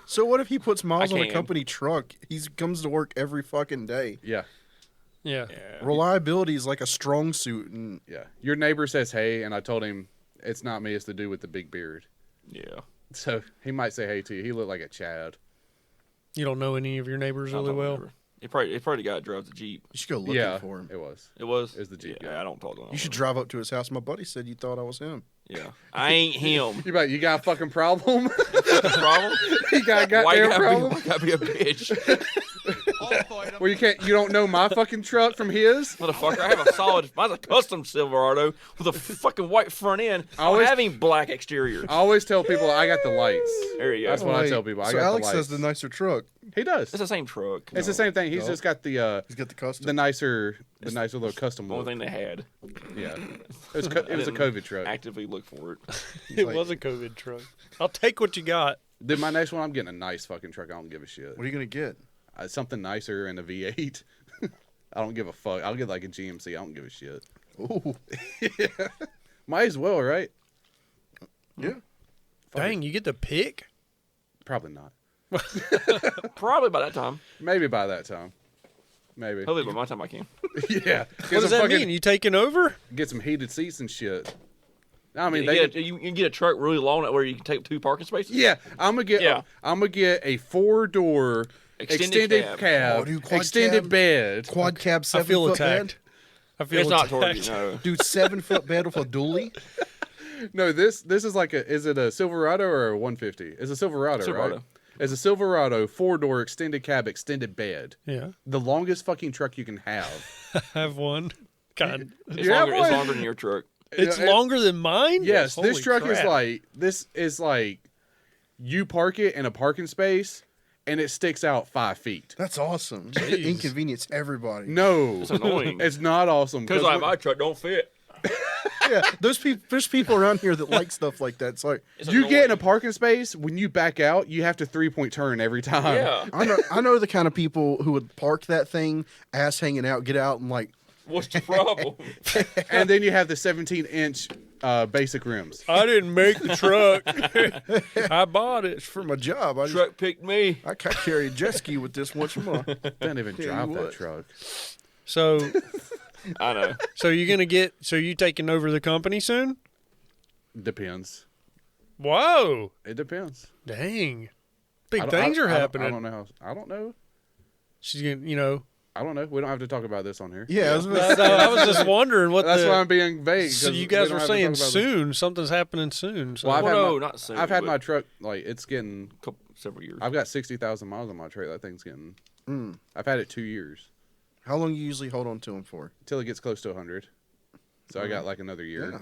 So what if he puts miles
I
on a
can.
company truck? He comes to work every fucking day.
Yeah.
Yeah.
Reliability is like a strong suit, and
Yeah. Your neighbor says hey, and I told him it's not me, it's the dude with the big beard.
Yeah,
So he might say hey to you. He looked like a Chad.
You don't know any of your neighbors
I
really
don't
well?
remember. It probably the guy that drove the Jeep.
you should go looking
Yeah,
for him.
it was.
It was.
It was the Jeep,
Yeah,
yeah.
I don't talk to him.
You should drive up to his house. My buddy said you thought I was him.
Yeah, I ain't him.
You got a fucking problem?
The problem?
you got a
Why you
goddamn
gotta
problem?
be, why you gotta be a bitch?
Well, you don't know my fucking truck from his.
Motherfucker, I have a solid. Mine's a custom Silverado with a fucking white front end. I don't have any black exterior.
I always tell people I got the lights.
There you go.
That's what I tell people. I
So
got
Alex
the
has
lights.
the nicer truck.
He does.
It's the same truck.
It's the same thing. He's
No.
just got the
He's got the custom.
the nicer little custom
The only
look.
thing they had.
Yeah, it was a COVID truck.
Actively look for it.
It was a COVID truck. I'll take what you got.
Then my next one, I'm getting a nice fucking truck. I don't give a shit.
What are you gonna get?
Something nicer and a V8. I don't give a fuck. I'll get like a GMC. I don't give a shit.
Ooh,
Might as well, right?
yeah.
Dang, you get to pick?
Probably not.
Probably by that time.
Maybe by that time. Maybe.
Hopefully by my time I can.
Yeah.
What does that mean? You taking over?
Get some heated seats and shit. I mean,
You can get a truck really long where you can take 2 parking spaces.
yeah. I'm gonna get a 4-door extended cab,
Oh, dude, quad
extended
cab.
bed.
Quad cab,
I
7
feel
foot
attacked.
bed.
I feel
It's not
attacked.
towards you, no.
Dude, 7 foot bed with a dually.
No, this is like is it a Silverado or a 150? It's a Silverado,
Silverado.
right? It's a Silverado 4-door extended cab, extended bed.
Yeah,
The longest fucking truck you can have.
I have one. God,
It's
Yeah,
longer, it's
boy.
longer than your truck.
it's
it-
longer than mine.
Yes,
Holy
this truck
crap.
is like you park it in a parking space and it sticks out 5 feet.
That's awesome. You
Jeez.
inconvenience everybody.
No,
It's annoying.
it's not awesome.
Because like my truck don't fit.
Yeah, there's people around here that like stuff like that. It's like
It's
you get in a
annoying.
parking space, when you back out, you have to 3-point turn every time.
Yeah.
I know the kind of people who would park that thing, ass hanging out, get out and like,
What's the problem?
And then you have the 17-inch basic rims.
I didn't make the truck. I bought it.
it's for my job. I
Truck picked me.
I carry a jet ski with this once a month.
Don't even
Yeah,
drive
you
that
would.
truck.
So,
I know.
so you're gonna get? So you taking over the company soon?
Depends.
Whoa!
It depends.
Dang, big
I don't-
things are
I don't-
happening.
I don't know. I don't know.
She's gonna, you know.
I don't know. We don't have to talk about this on here.
Yeah, I was gonna
So I was just wondering what
That's
the.
why I'm being vague.
so
'cause
you
we
guys
don't
were
have to
saying
talk about this.
soon. Something's happening soon. So
Well,
Well, no, not soon.
I've had
but
my truck it's getting.
several years.
I've got 60,000 miles on my truck. That thing's getting. I've had it 2 years
How long you usually hold on to them for?
until it gets close to 100. So I got like another year,
Yeah.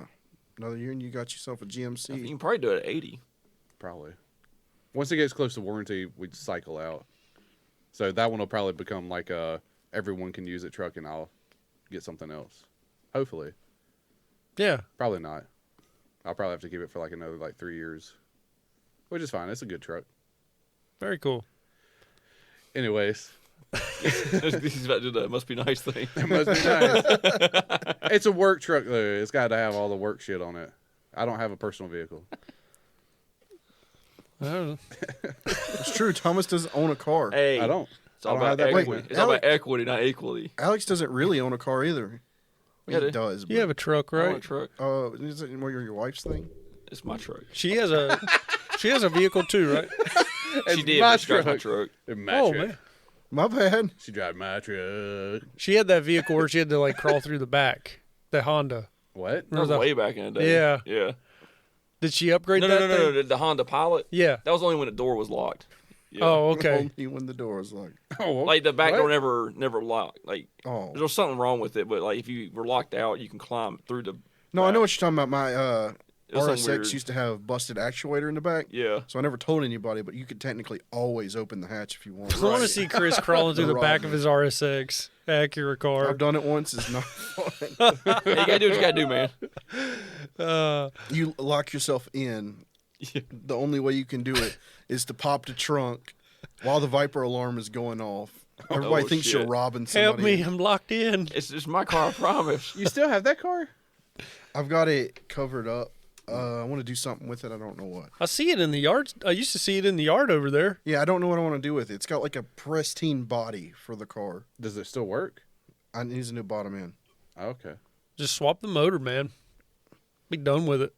Another year and you got yourself a
You
GMC.
can probably do it at 80.
probably. Once it gets close to warranty, we cycle out. So that one will probably become like a everyone can use it truck, and I'll get something else. Hopefully,
yeah,
probably not. I'll probably have to keep it for like another 3 years, which is fine. It's a good truck.
very cool.
Anyways,
He's about to do that must be nice thing.
it must be nice. It's a work truck though. It's got to have all the work shit on it. I don't have a personal vehicle.
I don't know.
It's true. Thomas doesn't own a car.
Hey,
I don't.
It's all
I don't have
about
that
equity.
equipment.
It's all about equity, not equally.
Alex doesn't really own a car either.
Yeah,
He
dude.
does.
You have a truck,
I want a
right?
truck.
Is it your wife's thing?
It's my truck.
She has a vehicle too, right?
She did,
my
but she drives my
truck.
truck.
My
Oh
truck.
man,
My bad.
She drive my truck.
she had that vehicle where she had to crawl through the back. The Honda.
What?
That was
the-
way back in the day.
Yeah.
Yeah.
Did she upgrade
No,
that
no, no,
thing?
no. The Honda Pilot.
Yeah.
That was only when the door was locked. Yeah.
Oh, okay.
Only when the door is locked.
Oh,
Like the back
what?
door never locked. Like
Oh.
there was something wrong with it, but like if you were locked out, you can climb through the.
No, I know what you're talking about. My
It was something
RSX
weird.
used to have busted actuator in the back.
Yeah.
So I never told anybody, but you could technically always open the hatch if you want.
I want to see Chris crawling through the back of his RSX Acura car.
I've done it once. It's not fun.
Hey, you gotta do what you gotta do, man.
You lock yourself in. The only way you can do it is to pop the trunk while the Viper alarm is going off. Everybody thinks
shit.
you're robbing somebody.
Help me, I'm locked in.
It's my car, I promise.
You still have that car?
I've got it covered up. I want to do something with it. I don't know what.
I see it in the yard. I used to see it in the yard over there.
Yeah, I don't know what I want to do with it. It's got like a pristine body for the car.
Does it still work?
I need a new bottom end.
Oh, okay.
Just swap the motor, man. Be done with it.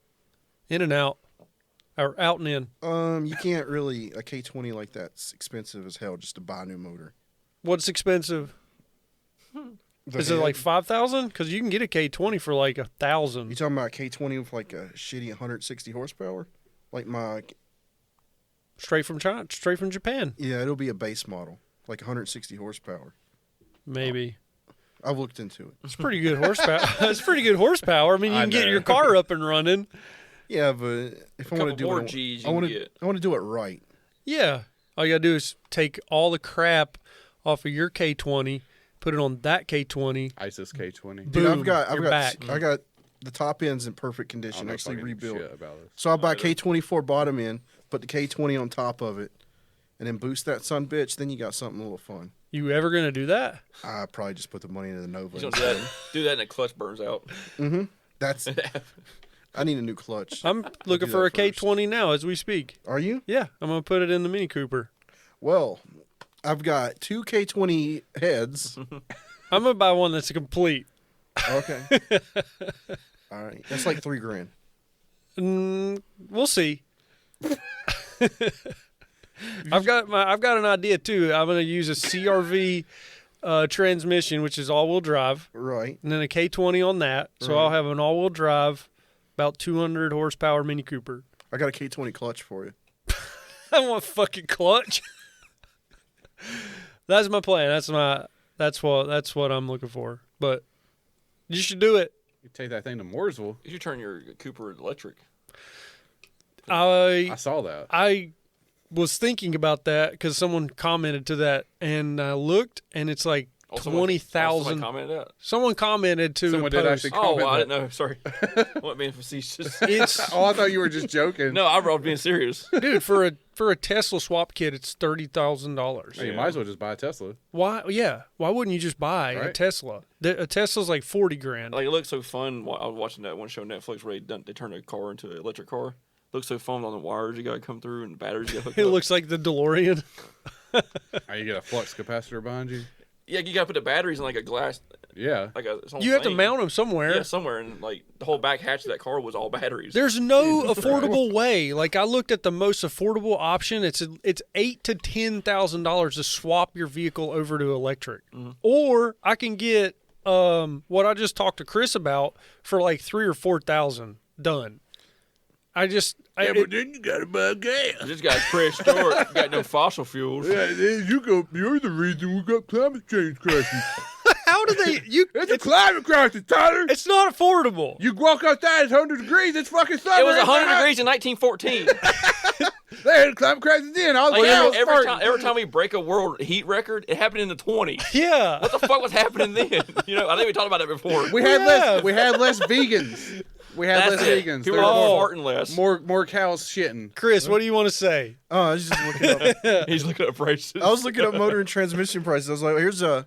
In and out. Or out and in.
You can't really a K20 like that's expensive as hell just to buy a new motor.
What's expensive?
The
Is it
head-
like 5,000? Because you can get a K20 for like
You
1,000.
talking about a K20 with like a shitty 160 horsepower? Like my
Straight from China, straight from Japan.
yeah, it'll be a base model. like 160 horsepower.
Maybe.
I've looked into it.
It's pretty good horsepower. It's pretty good horsepower. I mean, you
I
can get
know.
your car up and running.
Yeah, but if I want to do
more
it,
Gs you
I
can
want
get.
to do it right.
Yeah. All you got to do is take all the crap off of your K20, put it on that K20.
ISIS K20.
Dude,
Boom,
I've got
you're back.
I got the top end's in perfect
I
condition,
don't know
actually
fucking
rebuilt.
shit about this.
So I buy K24 bottom end, put the K20 on top of it, and then boost that son bitch. Then you got something a little fun.
You ever going to do that?
I probably just put the money into the Nova.
You don't do that. Do that and the clutch burns out.
That's. I need a new clutch.
I'm looking
do
for a
that first.
K20 now as we speak.
Are you?
Yeah, I'm going to put it in the Mini Cooper.
Well, I've got 2 K20 heads.
I'm going to buy one that's complete.
Okay. All right. That's like $3,000.
We'll see. I've got an idea too. I'm going to use a CRV transmission, which is all-wheel drive,
Right.
and then a K20 on that. So I'll have an all-wheel drive, about 200 horsepower Mini Cooper.
I got a K20 clutch for you.
I want fucking clutch. That's my plan. That's what I'm looking for. But you should do it.
You take that thing to Mooresville.
You should turn your Cooper electric.
I saw that.
I was thinking about that because someone commented to that, and I looked, and it's like
Oh,
20,000.
Someone commented that.
Someone commented to
Someone
the
did
post.
actually
Oh,
comment
well, I
that.
didn't know. Sorry. What being facetious?
It's
Oh, I thought you were just joking.
No, I was being serious.
dude for a Tesla swap kit, it's $30,000.
Hey, you might as well just buy a Tesla.
Why? Yeah. Why wouldn't you just buy a
Right.
Tesla? A Tesla's like $40,000.
Like it looked so fun. I was watching that one show on Netflix where they turned a car into an electric car. It looks so fun on the wires you got to come through and the batteries you got to hook
It
up.
looks like the DeLorean.
You get a flux capacitor behind you.
Yeah, you got to put the batteries in like a glass,
Yeah.
like a. its own
You have to
thing.
mount them somewhere.
Yeah, somewhere, and like the whole back hatch of that car was all batteries.
There's no affordable way. Like I looked at the most affordable option. It's $8,000 to $10,000 to swap your vehicle over to electric, or I can get what I just talked to Chris about for like $3,000 or $4,000 done.
then you gotta buy gas.
This guy's prehistoric. Got no fossil fuels.
Yeah, you're the reason we got climate change crisis.
how do they?
It's a climate crisis, Tyler.
It's not affordable.
You walk outside, it's 100 degrees. It's fucking summer.
It was
It's
100
hot.
degrees in 1914.
They had a climate crisis then. I was
Like
like,
every time we break a world heat record, it happened in the 20s.
Yeah.
What the fuck was happening then? You know, I think we talked about that before.
we had
Yeah.
less vegans. We had
That's
less
it.
vegans.
People
There
were
were
farting less.
more cows shitting.
Chris, what do you want to say?
Oh, I was just looking up.
He's looking at prices.
I was looking up motor and transmission prices. I was like, here's an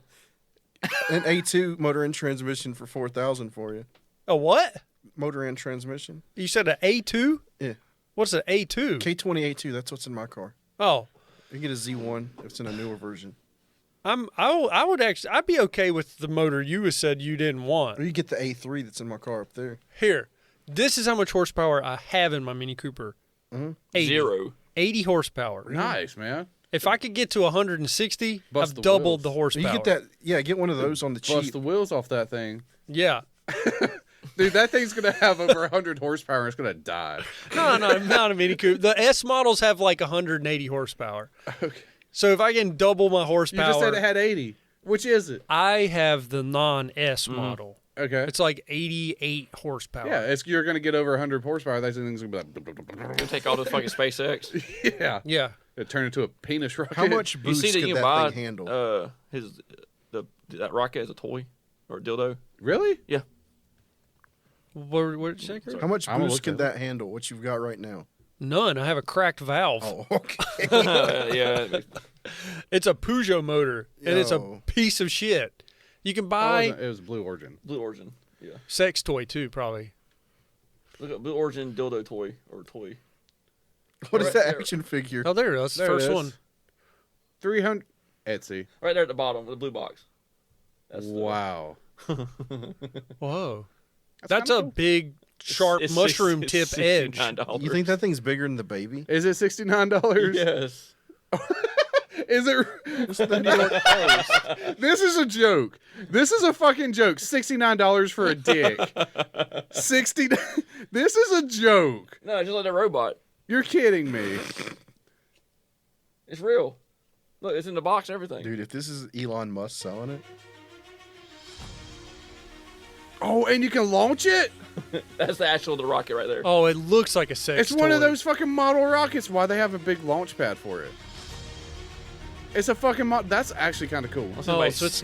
A2 motor and transmission for $4,000 for you.
A what?
Motor and transmission.
You said an A2?
Yeah.
What's an A2?
K20 A2. That's what's in my car.
Oh,
You can get a Z1 if it's in a newer version.
I would actually, I'd be okay with the motor you said you didn't
Or
want.
you get the A3 that's in my car up there.
Here, this is how much horsepower I have in my Mini Cooper. 80.
0.
80 horsepower.
Nice, man.
If I could get to 160,
Bust
I've
the
doubled
wheels.
the horsepower.
You get that, yeah, get one of those on the
Bust
cheap.
the wheels off that thing.
Yeah.
Dude, that thing's going to have over 100 horsepower and it's going to die.
No, not a Mini Cooper. The S models have like 180 horsepower.
Okay.
So if I can double my
You
horsepower,
just said it had 80. Which is it?
I have the non-S model.
Okay.
It's like 88 horsepower.
Yeah, you're going to get over 100 horsepower. That thing's going to be
You take all this fucking SpaceX.
like, yeah.
Yeah.
It turned into a penis rocket.
How much
You
boost
see that
could
you
that
can buy
thing handle?
that rocket as a toy or a dildo.
Really?
Yeah.
What did you say, Chris?
How much
I'm gonna
boost
look
could
at
that handle? What you've got right now?
None. I have a cracked valve.
Oh, okay.
Yeah.
It's a Peugeot motor, and it's a
Yo.
piece of shit. You can
Oh,
buy
it was Blue Origin.
Blue Origin. Yeah.
sex toy too, probably.
Look at Blue Origin dildo toy or toy.
What is
Right
that
there.
action figure?
Oh, there it is.
There it
First
is.
one.
300 Etsy.
Right there at the bottom, the blue box. That's
Wow.
Whoa. That's a
kinda cool.
big, sharp
it's
mushroom
it's
tip edge.
$69.
You think that thing's bigger than the baby?
Is it $69?
Yes.
Is it?
It's the New York Post.
This is a joke. This is a fucking joke. $69 for a dick. 60. This is a joke.
No, it's just like a robot.
You're kidding me.
It's real. Look, it's in the box and everything.
Dude, if this is Elon Musk selling it,
Oh, and you can launch it?
That's the rocket right there.
Oh, it looks like a sex
It's one of
toy.
those fucking model rockets. Why they have a big launch pad for it? It's a fucking that's actually kind of cool.
Somebody
so it's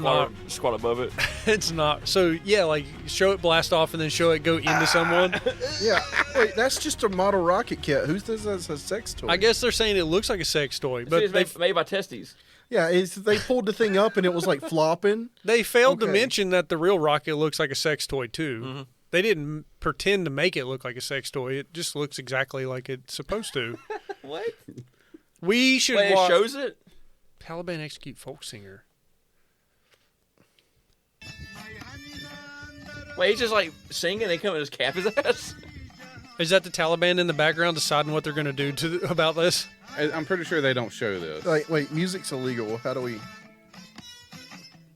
squat above it.
It's not. So yeah, like show it blast off and then show it go into someone.
yeah. Wait, that's just a model rocket kit. Who says that's a sex toy?
I guess they're saying it looks like a sex toy, but
It's made by testes.
Yeah, they pulled the thing up and it was like flopping.
they failed to
Okay.
mention that the real rocket looks like a sex toy too. They didn't pretend to make it look like a sex toy. It just looks exactly like it's supposed to.
What?
We should
Wait, it
watch
shows it?
Taliban Execute Folk Singer.
Wait, he's just like singing and they come and just cap his ass?
Is that the Taliban in the background deciding what they're going to do about this?
I'm pretty sure they don't show this.
Like, wait, music's illegal. How do we?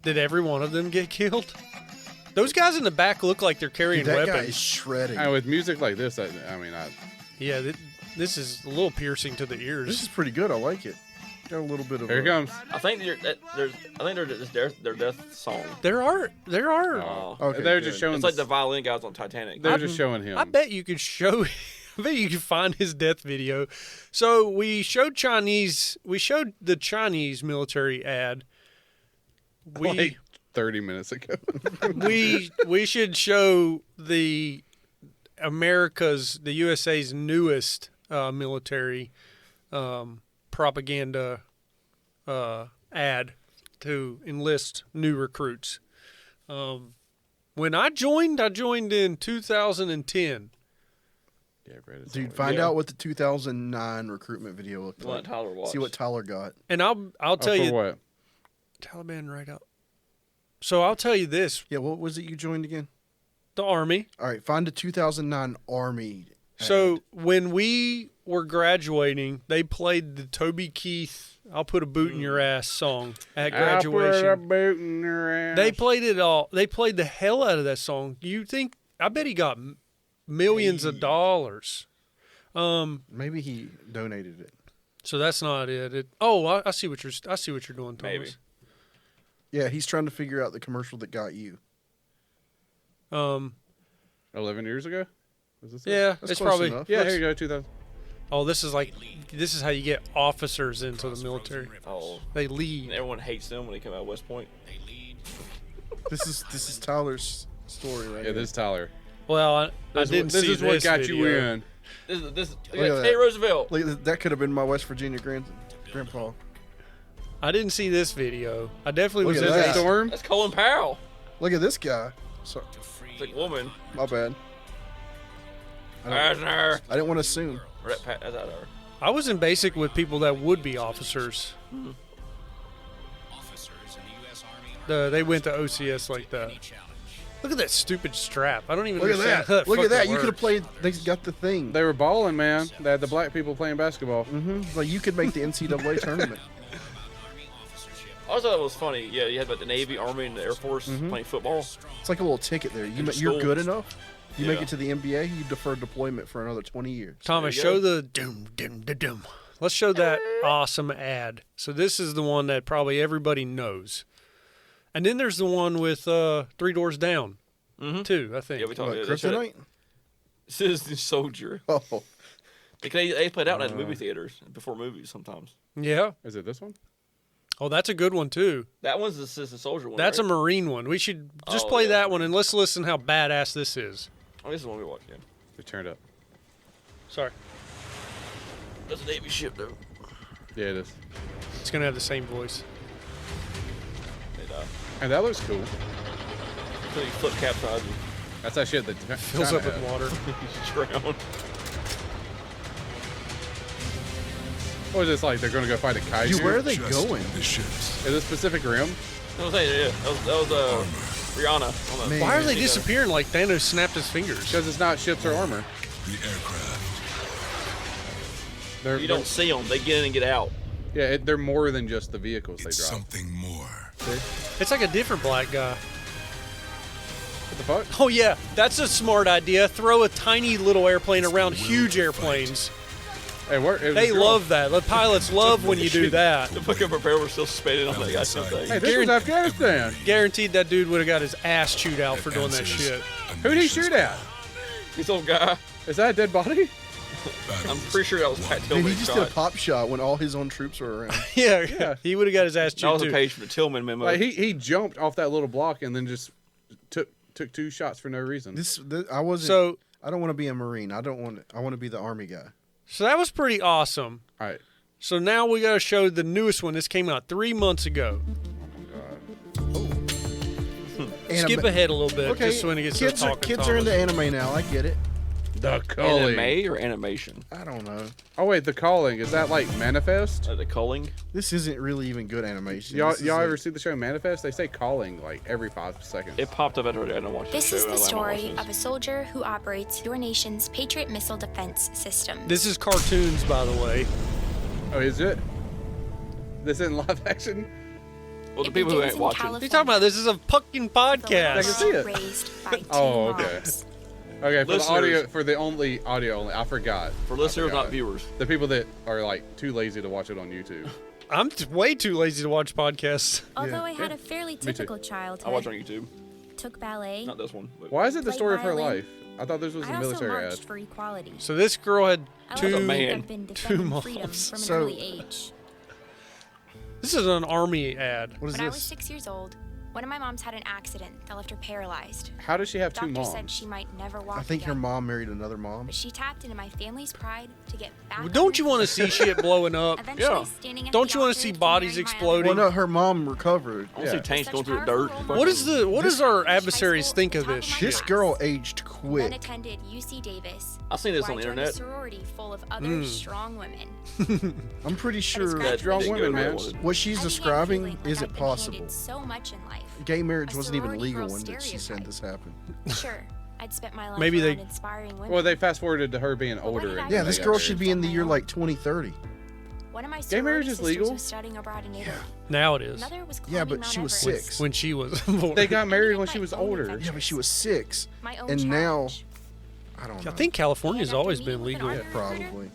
Did every one of them get killed? Those guys in the back look like they're carrying
Dude, that guy
weapons.
is shredding.
And with music like this, I
Yeah, this is a little piercing to the
This
ears.
is pretty good. I like it. Got a little bit of.
here it comes.
I think their death song.
There are.
Oh.
Okay,
They're
good.
just showing.
It's like the violin guys on Titanic.
They're just showing him.
I bet you could show. I bet you could find his death video. So we showed the Chinese military ad. We
like 30 minutes ago.
we should show the USA's newest military propaganda ad to enlist new recruits. When I joined in 2010.
Yeah, Brett, it's
Dude,
all-
find out what the 2009 recruitment video looked
The one
like.
that Tyler watched.
See what Tyler got.
And I'll
Oh,
tell
for
you
what?
Taliban right out. So I'll tell you this:
Yeah, what was it you joined again?
the Army.
All right, find the 2009 Army.
So when we were graduating, they played the Toby Keith "I'll Put a Boot in Your Ass" song at
I put a
graduation.
boot in your ass.
They played it all. They played the hell out of that song. You think? I bet he got millions of dollars.
Maybe he donated it.
So that's not it. I see what you're doing, Thomas.
Maybe.
Yeah, he's trying to figure out the commercial that got you.
11 years ago? Was this it?
Yeah,
That's
it's
close
probably.
enough.
Yeah, here you go, 2000.
Oh, this is how you get officers into the military.
Oh.
They
And
lead.
everyone hates them when they come out of West Point.
This is Tyler's story right
Yeah,
here.
this is Tyler.
Well, I
This,
didn't
this
see
is what got you
video.
in.
This
Look at
Teddy
that.
Roosevelt.
Like, that could have been my West Virginia grandpa.
I didn't see this video. I definitely
Look
was
at
in
that.
the
Storm?
That's Colin Powell.
Look at this guy. Sorry,
It's like woman.
my bad.
Eisner.
I didn't want to assume.
That's out of her.
I was in basic with people that would be officers. They went to OCS like that. Look at that stupid strap. I don't even
Look at
understand
that.
how
Look at that.
fucking
You could have
works.
played. They got the thing.
They were balling, man. They had the black people playing basketball.
Like you could make the NCAA tournament.
I also thought it was funny. Yeah, you had like the Navy, Army, and the Air Force playing football.
It's like a little ticket there. You're
School.
good enough. You make
Yeah.
it to the NBA. You defer deployment for another 20 years.
Thomas,
There you
show the doom. Let's show that awesome ad. So this is the one that probably everybody knows. And then there's the one with 3 Doors Down, too, I think.
Yeah, we talked
What,
about it.
Kryptonite?
Citizen Soldier.
Oh,
They played out in movie theaters before movies sometimes.
Yeah.
Is it this one?
Oh, that's a good one, too.
That one's the Citizen Soldier one.
That's
right?
a Marine one. We should just
Oh,
play
yeah.
that one, and let's listen how badass this is.
Oh, this is the one we watched. Yeah.
It turned up.
Sorry.
That's a Navy ship though.
Yeah, it is.
It's going to have the same voice.
They die.
And that looks cool.
So you flip capsize and
That's that shit that
Fills up with water.
you drown.
Or is this like they're gonna go fight a kaiju?
dude, where are they
Just
going?
The ships.
Is this Pacific Rim?
I was saying, yeah, that was Rihanna. On the,
Man.
Why are they
Yeah.
disappearing like Thanos snapped his fingers?
Because it's not ships or armor.
The aircraft.
They're,
You don't see them. They get in and get out.
they're more than just the vehicles they
It's
drive.
something more.
It's like a different black guy.
What the fuck?
Oh, yeah. That's a smart idea. Throw a tiny little airplane around huge airplanes.
Hey,
They love that. The pilots love when you do that.
The fucking propeller was still suspended on that goddamn thing.
Hey, this was Afghanistan.
Guaranteed that dude would have got his ass chewed out for doing that shit.
Who'd he shoot at?
This old guy.
Is that a dead body?
I'm pretty sure that was Pat
Dude,
Tillman
he just did a pop shot when all his own troops were around.
Yeah. He would have got his ass
That
chewed
was a
too.
page from the Tillman memo.
Like he jumped off that little block and then just took 2 shots for no reason.
I wasn't.
So
I don't want to be a Marine. I want to be the Army guy.
So that was pretty awesome.
All right.
So now we got to show the newest one. This came out 3 months ago. Skip ahead a little bit,
Okay,
just when it gets to talking.
kids are into anime now. I get it.
The Calling.
Anime or animation?
I don't know.
Oh wait, The Calling. Is that like Manifest?
The Culling?
This isn't really even good animation.
Y'all
This is
ever
like-
see the show Manifest? They say calling like every 5 seconds.
It popped up at already. I don't watch
This
the
is
show.
the
I like
story
watch
of a soldier who operates your nation's Patriot missile defense system.
This is cartoons, by the way.
Oh, is it? This isn't live action?
Well, the people who ain't watching.
What are you talking about? This is a fucking podcast.
I can see it.
Raised by
Oh,
two
okay.
moms.
Okay, for
Listeners.
the audio only, I forgot.
For listeners,
I forgot.
not viewers.
The people that are like too lazy to watch it on YouTube.
I'm way too lazy to watch podcasts.
Although I had a fairly
too.
typical
I
childhood,
watch on YouTube.
took ballet,
Not this one. But
Why is it the
Played
story of her
violin.
life? I thought this was
I
a
also
military
marched
ad.
for equality.
So this girl had
I like
two.
to
man.
think I've been defending freedom
moms.
from an
So-
early age.
This is an army ad.
What is
When I was
this?
6 years old, one of my moms had an accident that left her paralyzed.
How does she have 2
Doctor said
moms?
she might never walk
I think her
again.
mom married another mom.
But she tapped into my family's pride to get back.
Well,
on
don't
her
you want to
feet.
see shit blowing up?
Eventually,
Yeah.
standing at
Don't
the
you wanna
altar
see
to
bodies
marry my
exploding?
other
Well, no, her mom recovered.
I want to see
Yeah.
tanks
Such
going through the
powerful
dirt.
role
What is our adversaries think of this
This
shit?
This girl aged
Then
quick.
attended UC Davis.
I've seen this
where
on the
I joined
internet.
A sorority full of other strong women.
I'm pretty sure
That
Strong
Didn't
women,
go where I
man.
wanted.
what she's
I began
describing
feeling like
isn't
I'd been handed
possible.
So much in life.
Gay marriage
A
wasn't even
sorority
legal
girl
when she said
stereotype.
this happened.
Sure, I'd spent my life
Maybe they-
around inspiring women.
Well, they fast forwarded to her being
what
older.
did I
and
do?
Yeah,
they
this
got
girl
married.
should be in the year like 2030.
One of my
Gay marriage
sorority
is
sisters
legal?
was studying abroad in Italy.
Now it is.
Another was
Yeah,
climbing
but
Mount
she was
Everest.
6.
When she was born.
They got married
Even
when
my
she was
own
older.
adventures.
Yeah, but she was 6.
My own
And now,
challenge.
I don't know.
I think California's
And
always
after
been
meeting with
legal.
an
Yeah,
art recruiter,
probably.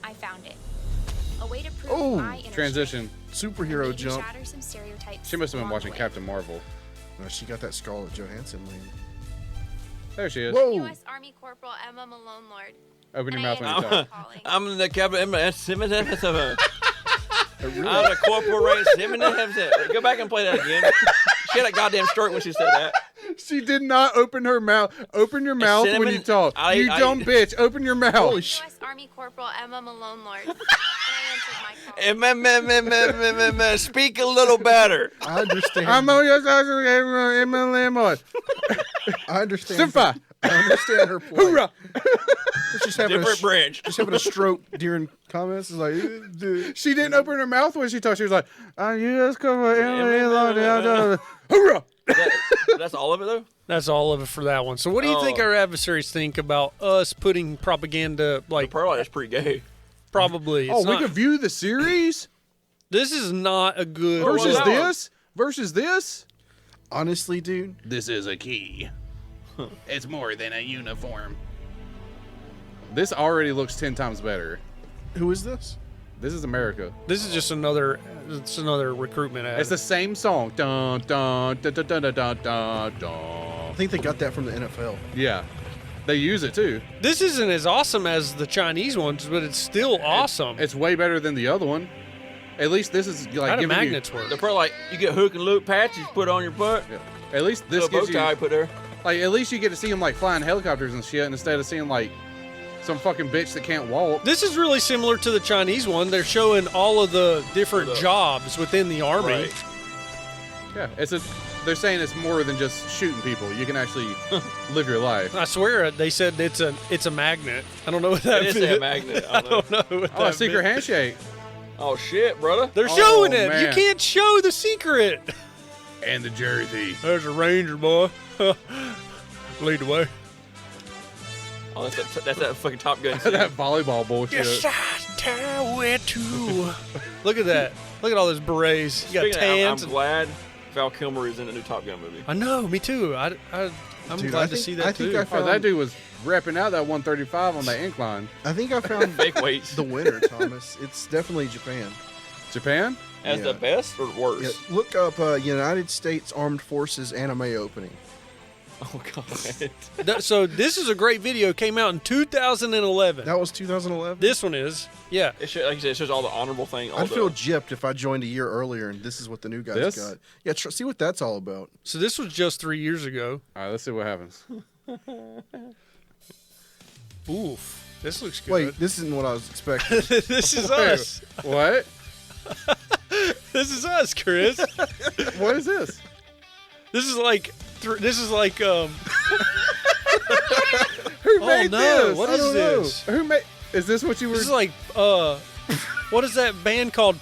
I found it. A way to prove
Oh,
my inner
Transition.
Superhero
strength.
jump.
Shatter some stereotypes
She must have been
along
watching
the way.
Captain Marvel.
No, she got that Scarlett Johansson lane.
There she is.
Whoa!
U.S. Army Corporal Emma Malone Lord.
Open your
And
mouth
I
when you
answered
talk.
my calling.
I'm the captain. I'm the corporal race. Go back and play that again. She had a goddamn stroke when she said that.
She did not open her mouth. Open your mouth when you
cinnamon-
talk. You dumb bitch. Open your mouth.
U.S. Army Corporal Emma Malone Lord. And I answered my calling.
Speak a little better.
I understand.
I'm on your side. MLM.
I understand.
Simpa.
I understand her point.
Hoorah.
She's having,
Different branch.
just having a stroke during comments. It's like, dude.
She didn't open her mouth when she talked. She was like, U.S. Hoorah.
That's all of it, though?
That's all of it for that one. So what do you think
Oh.
our adversaries think about us putting propaganda, like,
Probably that's pretty gay.
probably?
Oh,
It's
we
not-
could view the series
This is not a good...
versus
wow.
this. Versus this.
Honestly, dude.
This is a key. It's more than a uniform. This already looks 10 times better.
Who is this?
This is America.
This is just another recruitment ad.
It's the same song. Dun, dun, dun, dun, dun, dun, dun, dun,
I
dun.
think they got that from the NFL.
Yeah. They use it too.
This isn't as awesome as the Chinese ones, but it's still awesome.
It's way better than the other one. At least this is like
How do
giving
magnets work?
They're probably like, you get hook and loop patches put on your butt.
you. At least this
Little bow
gives you
tie put there.
like at least you get to see them like flying helicopters and shit instead of seeing like some fucking bitch that can't walk.
This is really similar to the Chinese one. They're showing all of the different jobs within the army.
Right.
Yeah, they're saying it's more than just shooting people. You can actually live your life.
I swear they said it's a magnet. I don't know what that
It is
meant.
a magnet. I don't know.
know what
Oh, a
that
secret
meant.
handshake.
Oh, shit, brother.
They're
Oh,
showing it. You
man.
can't show the secret.
And the jersey.
There's a ranger boy. Lead the way.
Oh, that's that fucking Top Gun scene.
That volleyball bullshit.
where to. Look at that. Look at all those berets. You got
Speaking of, I'm
tans.
glad Val Kilmer is in the new Top Gun movie.
I know, me too. I'm
Dude,
glad
I
to
think-
see
I
that
think
too.
I
Oh,
found-
that dude was repping out that 135 on that incline.
I think I found
Fake weights.
the winner, Thomas. It's definitely Japan.
Japan?
As
Yeah.
the best or worse?
Yeah, look up United States Armed Forces anime opening.
Oh god.
So this is a great video. Came out in 2011.
That was 2011.
This one is. Yeah.
It shows, like you said, it shows all the honorable thing.
I'd feel gypped if I joined a year earlier and this is what the new guys
This?
got. Yeah, see what that's all about.
So this was just 3 years ago.
All right, let's see what happens.
Oof. This looks good.
Wait, this isn't what I was expecting.
This is us.
What?
This is us, Chris.
What is this?
This is like. This is like.
Who
Oh
made
no!
this?
What
I
is
don't know.
this?
Who made? Is this what you were?
This is like. What is that band called?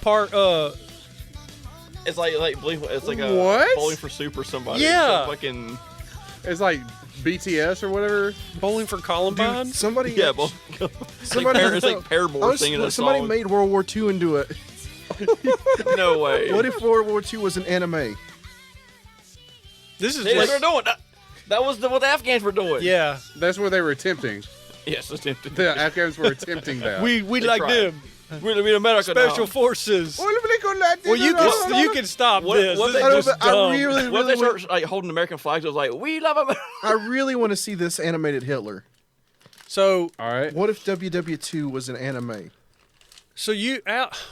It's like it's like a
What?
Bowling for Soup or somebody.
Yeah.
Some fucking
It's like BTS or whatever.
Bowling for Columbine.
Dude, somebody,
yeah.
somebody,
It's like Paramore singing a
somebody
song.
made World War II into it.
No way.
What if World War II was an anime?
This is
They
like.
were doing that. That was what the Afghans were doing.
Yeah.
That's what they were attempting.
Yes, it's tempting.
The Afghans were attempting that.
We
They
like
tried.
them.
We're in America
Special
now.
forces. Well, you can stop
What-
this.
what
This
they-
is just
I
dumb.
really,
What if they
really,
start like holding American flags? It was like, we love America.
I really want to see this animated Hitler.
So
All right.
What if WW2 was an anime?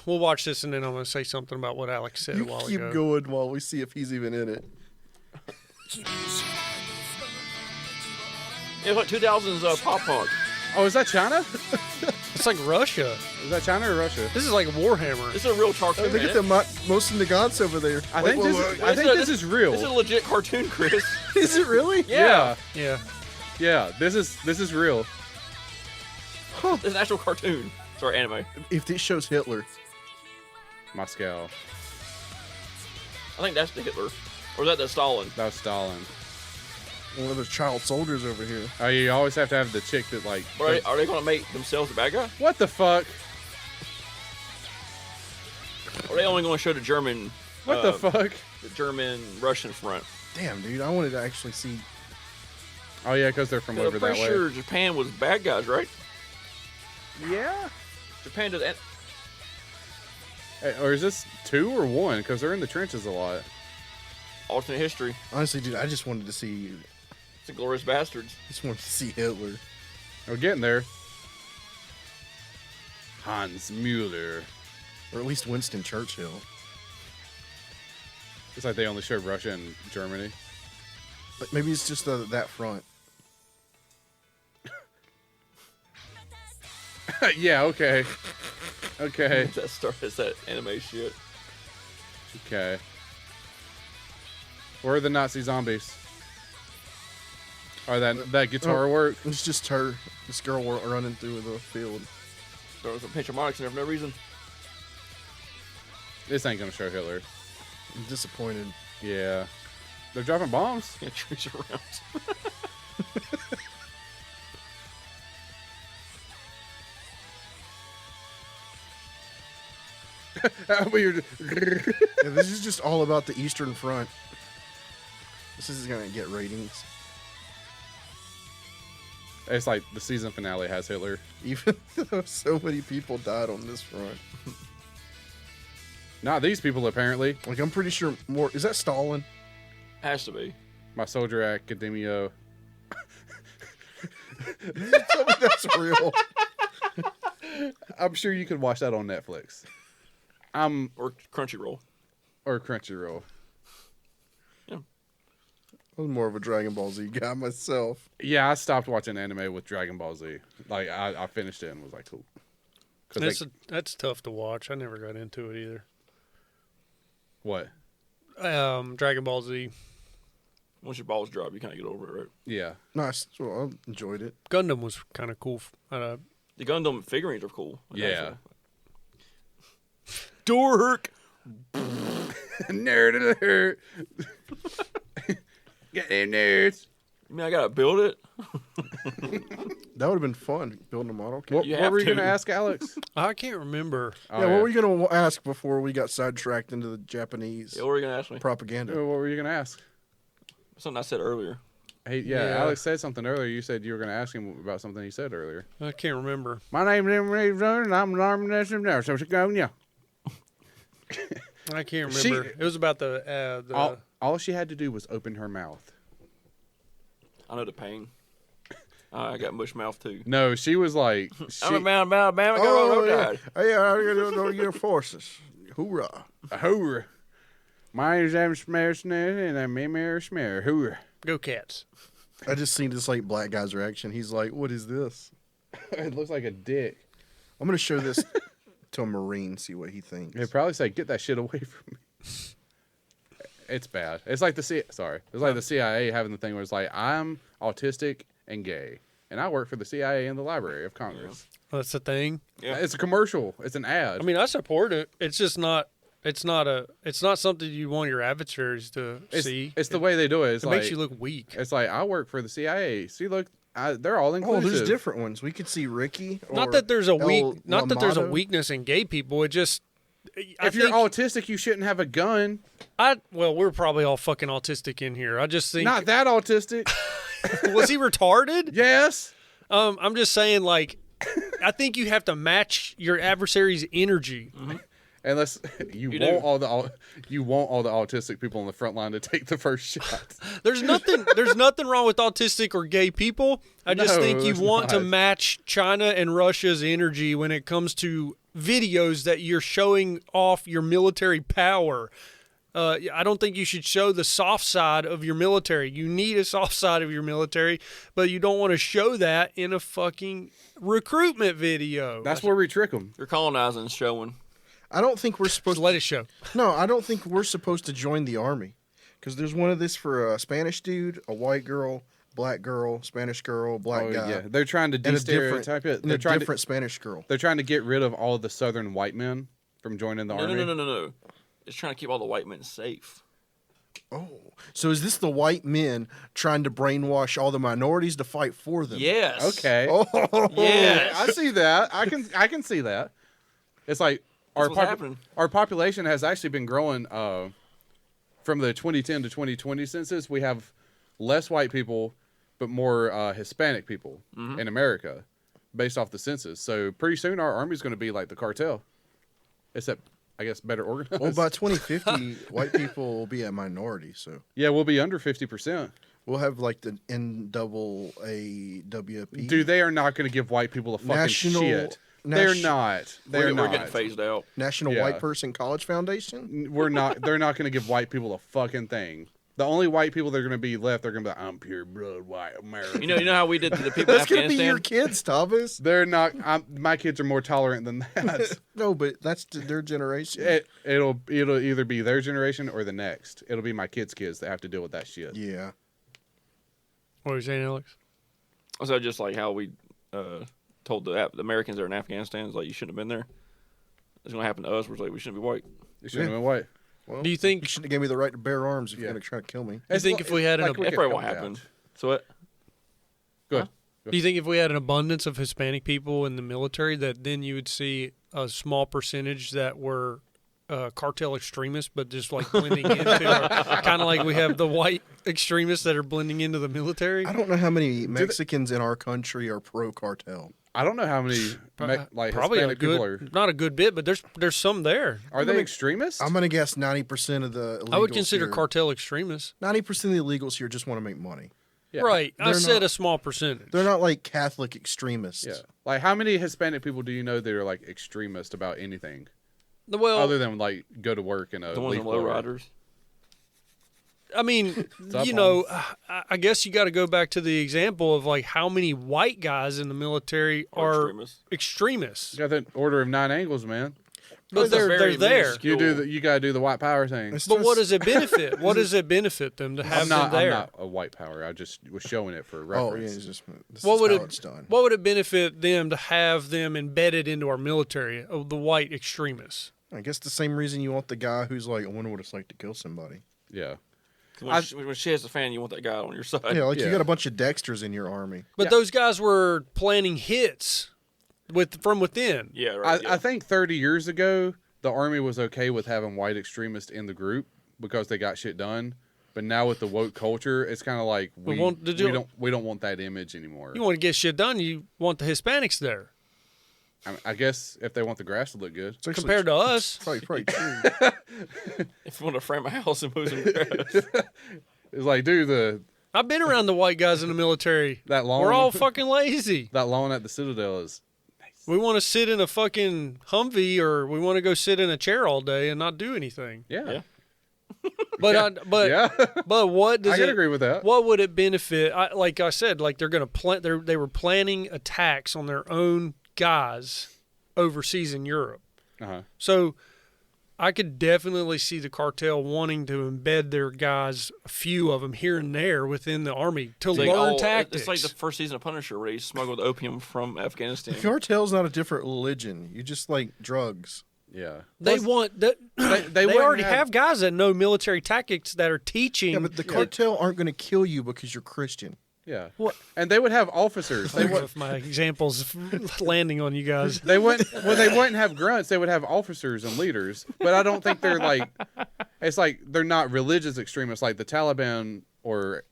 we'll watch this and then I'm gonna say something about what Alex said
You
a while
keep
ago.
going while we see if he's even in it.
It was like 2000s pop punk.
Oh, is that China?
It's like Russia.
Is that China or Russia?
This is like Warhammer.
This is a real cartoon.
Look at the most of the gods over there.
I
Wait,
think
wait,
this.
wait.
I think this is real.
This is a legit cartoon, Chris.
Is it really?
Yeah.
Yeah.
Yeah. This is real.
It's an actual cartoon. Sorry, anime.
If this shows Hitler,
Moscow.
I think that's the Hitler. Or is that the Stalin?
That was Stalin.
one of those child soldiers over here.
Oh, you always have to have the chick that like.
Are they going to make themselves the bad guy?
What the fuck?
Or are they only going to show the German?
What the fuck?
The German-Russian front.
Damn, dude, I wanted to actually see.
Oh yeah, because they're from
I'm
over that
pretty
way.
sure Japan was bad guys, right?
Yeah.
Japan does.
Hey, or is this 2 or 1? Because they're in the trenches a lot.
Alternate history.
Honestly, dude, I just wanted to see.
It's the Glorious Bastards.
Just wanted to see Hitler.
We're getting there. Hans Mueller.
Or at least Winston Churchill.
It's like they only showed Russia and Germany.
But maybe it's just that front.
Yeah, okay. Okay.
That's that anime shit.
Okay. Where are the Nazi zombies? Or that guitar work?
It's just her, this girl running through the field.
There was a pinch of marks in there for no reason.
This ain't gonna show Hitler.
I'm disappointed.
Yeah. They're dropping bombs?
Yeah, trees around.
Weird.
Yeah, this is just all about the Eastern Front. This is gonna get ratings.
It's like the season finale has Hitler.
Even though so many people died on this front.
Not these people, apparently.
Like, I'm pretty sure more. Is that Stalin?
Has to be.
My Soldier Academia.
Tell me that's real.
I'm sure you could watch that on Netflix.
Or Crunchyroll.
Or Crunchyroll.
I was more of a Dragon Ball Z guy myself.
Yeah, I stopped watching anime with Dragon Ball Z. Like, I finished it and was like, cool. 'Cause
That's tough to watch. I never got into it either.
what?
Dragon Ball Z.
Once your balls drop, you kind of get over it, right?
Yeah.
Nice. Well, I enjoyed it.
Gundam was kind of cool.
The Gundam figurines are cool. Like,
Yeah.
Dork.
Nerd alert. Get them nerds.
You mean I gotta build it?
That would have been fun, building a model kit.
What,
You
what
have
were you
to.
going to ask, Alex?
I can't remember.
Oh,
Yeah, what were you going to ask before we got sidetracked into the Japanese
Yeah, what were you gonna ask me?
propaganda?
What were you going to ask?
Something I said earlier.
Hey, yeah, Alex said something earlier. You said you were going to ask him about something he said earlier.
I can't remember.
My name is and I'm an army now. So go, yeah.
I can't remember. It was about the
All she had to do was open her mouth.
I know the pain. I got mush mouth too.
No, she was like,
I'm about Alabama. Go
yeah. Hey, I'm going to go to your forces. Hoorah.
hoorah. My name's Adam Smear and I'm Emir Smear. Hoorah.
Go Cats.
I just seen this like black guy's reaction. He's like, "What is this?"
It looks like a dick.
I'm gonna show this to a Marine, see what he thinks.
He'd probably say, "Get that shit away from me." It's bad. It's like the CIA having the thing where it's like, I'm autistic and gay, and I work for the CIA in the Library of Congress.
That's the thing.
Yeah.
It's a commercial. It's an ad.
I mean, I support it. It's just not. It's not something you want your adversaries to see.
It's the way they do it. It's
It
like,
makes you look weak.
It's like, I work for the CIA. See, look, they're all inclusive.
Oh, there's different ones. We could see Ricky.
Not that there's a
Lamado.
weakness in gay people. It just
If you're autistic, you shouldn't have a gun.
well, we're probably all fucking autistic in here. I just think
Not that autistic.
was he retarded?
Yes.
I'm just saying, like, I think you have to match your adversary's energy.
Mm-hmm.
Unless you want all the autistic people on the front line to take the first shot.
There's nothing wrong with autistic or gay people. I just
No,
think you
there's
want to
not.
match China and Russia's energy when it comes to videos that you're showing off your military power. I don't think you should show the soft side of your military. You need a soft side of your military, but you don't want to show that in a fucking recruitment video.
That's where we trick them.
You're colonizing, showing.
I don't think we're supposed
Just let it show.
No, I don't think we're supposed to join the army. Because there's one of this for a Spanish dude, a white girl, black girl, Spanish girl, black guy.
Yeah, they're trying to
And a different,
de-stereotype it.
and
They're
a
trying
different Spanish girl.
They're trying to get rid of all the southern white men from joining the army.
No. It's trying to keep all the white men safe.
Oh, so is this the white men trying to brainwash all the minorities to fight for them?
Yes.
Okay.
Oh,
Yes.
I see that. I can see that. It's like
what's happening.
our population has actually been growing from the 2010 to 2020 census. We have less white people, but more Hispanic people in America, based off the census. So pretty soon our army's going to be like the cartel, except I guess better organized.
Well, by 2050, white people will be a minority. So
yeah, we'll be under 50%.
we'll have like the NAAWP.
Dude, they are not going to give white people a fucking shit. They're not. They're
We're
not.
getting phased out.
National
Yeah.
White Person College Foundation.
We're not. They're not going to give white people a fucking thing. The only white people that are going to be left, they're going to be like, I'm pure blood white American.
You know how we did to the people in
That's gonna be
Afghanistan?
your kids, Thomas.
They're not. My kids are more tolerant than that.
No, but that's their generation.
It'll either be their generation or the next. It'll be my kids' kids that have to deal with that shit.
Yeah.
What are you saying, Alex?
So just like how we told the Americans that are in Afghanistan, it's like you shouldn't have been there. It's going to happen to us. We're like, we shouldn't be white.
It shouldn't have been white.
Well,
Do you think-
you shouldn't have gave me the right to bear arms if
Yeah.
you're gonna try to kill me?
I think if we had
like
an
we
That
could
probably
help
won't
out.
happen. So what?
Good.
Do you think if we had an abundance of Hispanic people in the military, that then you would see a small percentage that were cartel extremists, but just like blending into, kind of like we have the white extremists that are blending into the military?
I don't know how many Mexicans in our country are pro cartel.
I don't know how many like
Probably a
Hispanic people are.
good, not a good bit, but there's some there.
Are they extremists?
I'm gonna guess 90% of the illegals
I would consider
here,
cartel extremists.
90% of the illegals here just want to make money.
Yeah.
Right. I
They're
said
not-
a small percentage.
They're not like Catholic extremists.
Yeah. Like, how many Hispanic people do you know that are like extremist about anything
Well,
other than like go to work in a
The ones
leaf
in low
blower?
riders.
I mean,
up,
you know, I guess you got to go back to the example of like how many white guys in the military
Or
are
extremists.
extremists.
You got the order of 9 angles, man.
But
It's a
they're
very
there.
minuscule-
You got to do the white power thing.
It's
But what
just-
does it benefit? What does it benefit them to have them
I'm
there?
not a white power. I just was showing it for
Oh, yeah,
reference.
it's just this
What
is
would
how
it?
it's done.
What would it benefit them to have them embedded into our military of the white extremists?
I guess the same reason you want the guy who's like, I wonder what it's like to kill somebody.
Yeah.
When she has a fan, you want that guy on your side.
Yeah, like you
Yeah.
got a bunch of Dexters in your army.
But those guys were planning hits from within.
Yeah, right.
I think 30 years ago, the Army was okay with having white extremists in the group because they got shit done. But now with the woke culture, it's kind of like we don't want that image anymore.
You want to get shit done, you want the Hispanics there.
I guess if they want the grass to look good.
It's actually
Compared to us.
Probably true.
If you want to frame a house and move some grass.
It's like, dude,
I've been around the white guys in the military.
that lawn.
We're all fucking lazy.
That lawn at the Citadel is nice.
We want to sit in a fucking Humvee or we want to go sit in a chair all day and not do anything.
Yeah.
But but what does
I can agree with that.
What would it benefit? Like I said, like they're going to plan. They were planning attacks on their own guys overseas in Europe.
Uh-huh.
So I could definitely see the cartel wanting to embed their guys, a few of them here and there within the army to learn tactics.
It's like the first season of Punisher where he smuggled opium from Afghanistan.
The cartel's not a different religion. You just like drugs.
Yeah.
They want that. They already have guys that know military tactics that are teaching.
Yeah, but the cartel aren't going to kill you because you're Christian.
Yeah.
What?
And they would have officers.
I don't know if my examples landing on you guys.
They wouldn't have grunts. They would have officers and leaders. But I don't think they're like. It's like they're not religious extremists like the Taliban or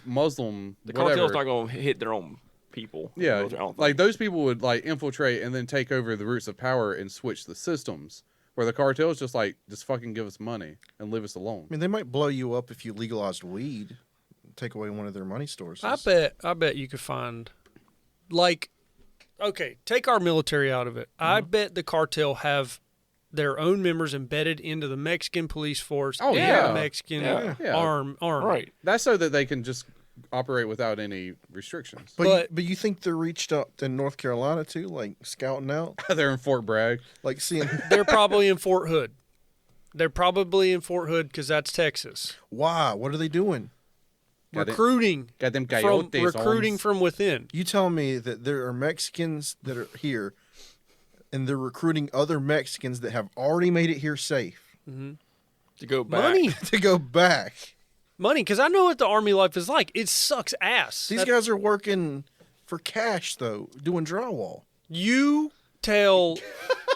Muslim.
The
whatever.
cartel's not going to hit their own people.
Yeah,
I don't think.
like those people would like infiltrate and then take over the roots of power and switch the systems. Where the cartel is just like, just fucking give us money and leave us alone.
I mean, they might blow you up if you legalized weed, take away one of their money sources.
I bet you could find, like, okay, take our military out of it. I bet the cartel have their own members embedded into the Mexican police force.
Oh,
and
yeah.
the Mexican
Yeah.
army.
Right.
That's so that they can just operate without any restrictions.
But you think they reached up to North Carolina too, like scouting out,
They're in Fort Bragg.
like seeing
They're probably in Fort Hood. They're probably in Fort Hood because that's Texas.
why? What are they doing?
Got it.
Recruiting.
Got them
From
coyotes
recruiting
on.
from within.
You tell me that there are Mexicans that are here, and they're recruiting other Mexicans that have already made it here safe
To go back.
Money.
to go back.
Money, because I know what the army life is like. It sucks ass.
These guys are working for cash though, doing drywall.
You tell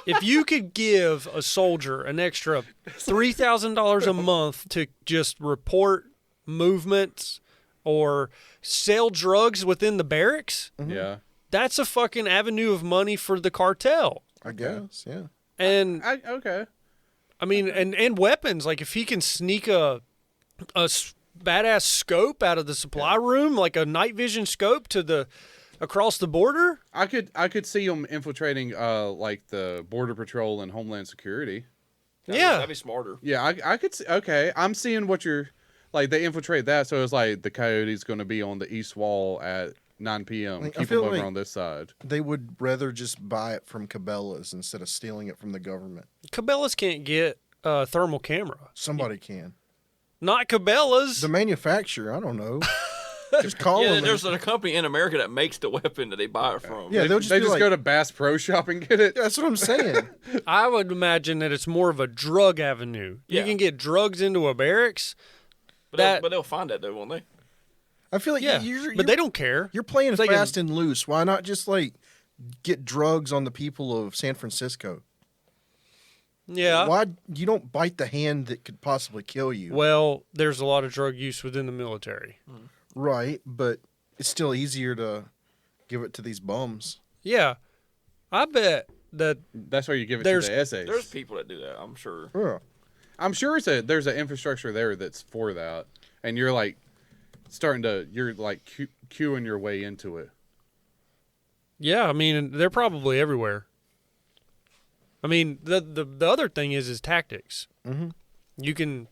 if you could give a soldier an extra $3,000 a month to just report movements or sell drugs within the barracks,
Yeah.
that's a fucking avenue of money for the cartel.
I guess, yeah.
And
Okay.
I mean, and weapons. Like if he can sneak a badass scope out of the supply room, like a night vision scope to the across the border.
I could see them infiltrating like the Border Patrol and Homeland Security.
That'd be smarter.
Yeah, I could see. Okay, I'm seeing what you're like. They infiltrate that, so it's like the coyote's going to be on the east wall at 9 p.m.
Like, I
Keep
feel
them over
like-
on this side.
They would rather just buy it from Cabela's instead of stealing it from the government.
Cabela's can't get a thermal camera.
Somebody can.
Not Cabela's.
The manufacturer, I don't know. Just call
Yeah,
them.
there's a company in America that makes the weapon that they buy it from.
Yeah, they'll just
They
be
just
like,
go to Bass Pro Shop and get it.
That's what I'm saying.
I would imagine that it's more of a drug avenue.
Yeah.
You can get drugs into a barracks.
But they'll find that though, won't they?
I feel like
Yeah, but they don't care.
You're playing
They can-
fast and loose. Why not just like get drugs on the people of San Francisco?
Yeah.
Why you don't bite the hand that could possibly kill you?
Well, there's a lot of drug use within the military.
Right, but it's still easier to give it to these bums.
Yeah. I bet that
That's why you give it
There's-
to the essays.
There's people that do that, I'm sure.
Yeah.
I'm sure there's an infrastructure there that's for that, and you're like you're like queuing your way into it.
yeah, I mean, they're probably everywhere. I mean, the other thing is tactics.
Mhm.
You can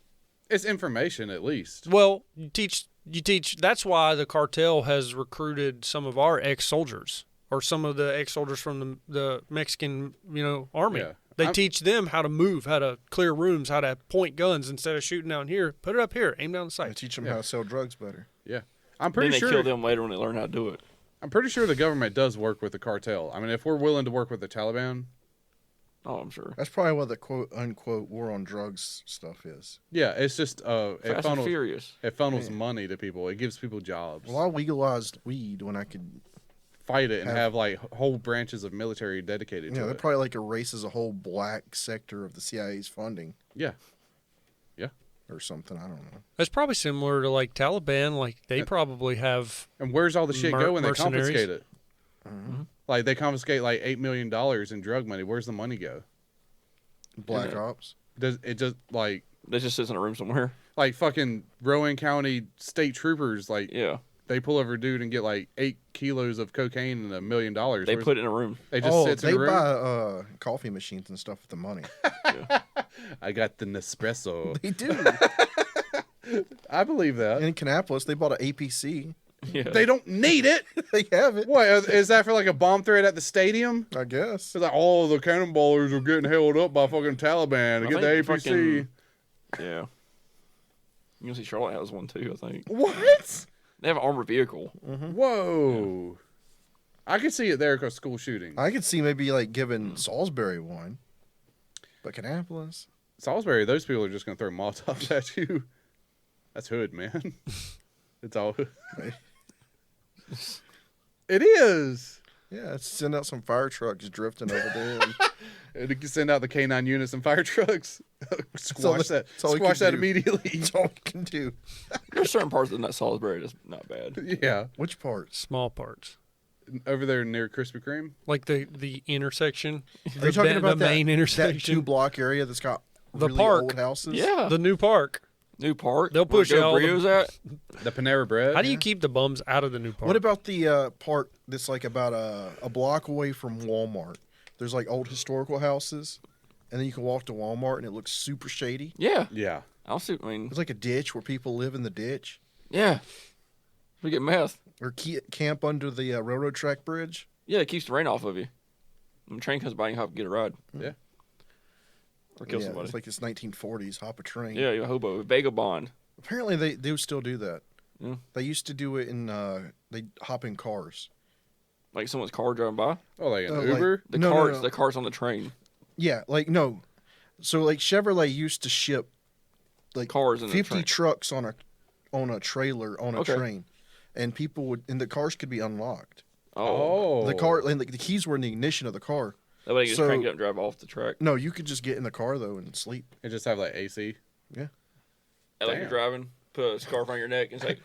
It's information at least.
you teach that's why the cartel has recruited some of our ex-soldiers or some of the ex-soldiers from the Mexican, army.
Yeah.
They teach them how to move, how to clear rooms, how to point guns instead of shooting down here. Put it up here, aim down the
I
sight.
teach them how to sell drugs better.
Yeah, I'm
Then
pretty
they
sure.
kill them later when they learn how to do it.
I'm pretty sure the government does work with the cartel. I mean, if we're willing to work with the Taliban,
Oh, I'm sure.
That's probably what the quote unquote war on drugs stuff is.
yeah, it's just it
Fast and
funnels
Furious.
money to people. It gives people jobs.
Well, I legalized weed when I could.
Fight it and have like whole branches of military dedicated
Yeah,
to
that
it.
probably like erases a whole black sector of the CIA's funding.
Yeah, yeah.
or something. I don't know.
That's probably similar to like Taliban. Like they probably have.
And where's all the shit go when they
mercenaries?
confiscate it? Like they confiscate like $8 million in drug money. Where's the money go?
Black Ops.
Does it just like
That just sits in a room somewhere.
like fucking Rowan County state troopers? Like
Yeah.
they pull over a dude and get like 8 kilos of cocaine and $1 million.
They put it in a room.
They just sits in
they
the room.
buy coffee machines and stuff with the money.
I got the Nespresso.
They do.
I believe that.
In Kannapolis, they bought an APC.
Yeah.
They don't need it.
They have it.
What is that for? Like a bomb threat at the stadium?
I guess.
It's like all the cannonballers are getting held up by fucking Taliban to
I
get the
think
APC.
Yeah. You can see Charlotte has one too, I think.
What?
They have an armored vehicle.
Whoa. I could see it there because school shooting.
I could see maybe like giving Salisbury one. But Kannapolis.
Salisbury, those people are just going to throw Molotovs at you. That's hood, man. It's all hood.
Right.
It is.
Yeah, let's send out some fire trucks drifting over there.
And you can send out the K9 units and fire trucks. Squash that.
that's all we
Squash
can
that
do.
immediately.
That's all we can do.
There's certain parts of that Salisbury that's not bad.
Yeah.
Which parts?
Small parts.
Over there near Krispy Kreme.
Like the intersection.
Are you talking
the
about that,
main
that
intersection?
2-block area that's got
The
really
park.
old houses?
Yeah.
The new park.
New park.
They'll push
Where
all
Go
the-
Brio's at.
The Panera Bread.
How do you keep the bums out of the new park?
What about the park that's like about a block away from Walmart? There's like old historical houses, and then you can walk to Walmart, and it looks super shady.
Yeah.
Yeah.
I don't see. I mean,
There's like a ditch where people live in the ditch,
yeah. We get meth.
or camp under the railroad track bridge.
Yeah, it keeps the rain off of you. When the train comes by, you hop, get a ride.
Yeah.
Or kill
Yeah,
somebody.
it's like it's 1940s. Hop a train.
Yeah, you're a hobo. Vagabond.
Apparently, they do still do that.
Yeah.
They used to do it in. They hop in cars.
Like someone's car driving by.
Oh, like an
like-
Uber?
The
No, no,
car's
no.
the car's on the train.
Yeah, like no. So like Chevrolet used to ship like
Cars in the
50
train.
trucks on a trailer on a
Okay.
train, and people would and the cars could be unlocked.
Oh.
Oh.
The car and the keys were in the ignition of the car.
That way you just
So-
crank it up and drive off the track.
No, you could just get in the car though and sleep.
And just have like AC.
And like you're
Damn.
driving, put a scarf on your neck, and it's like,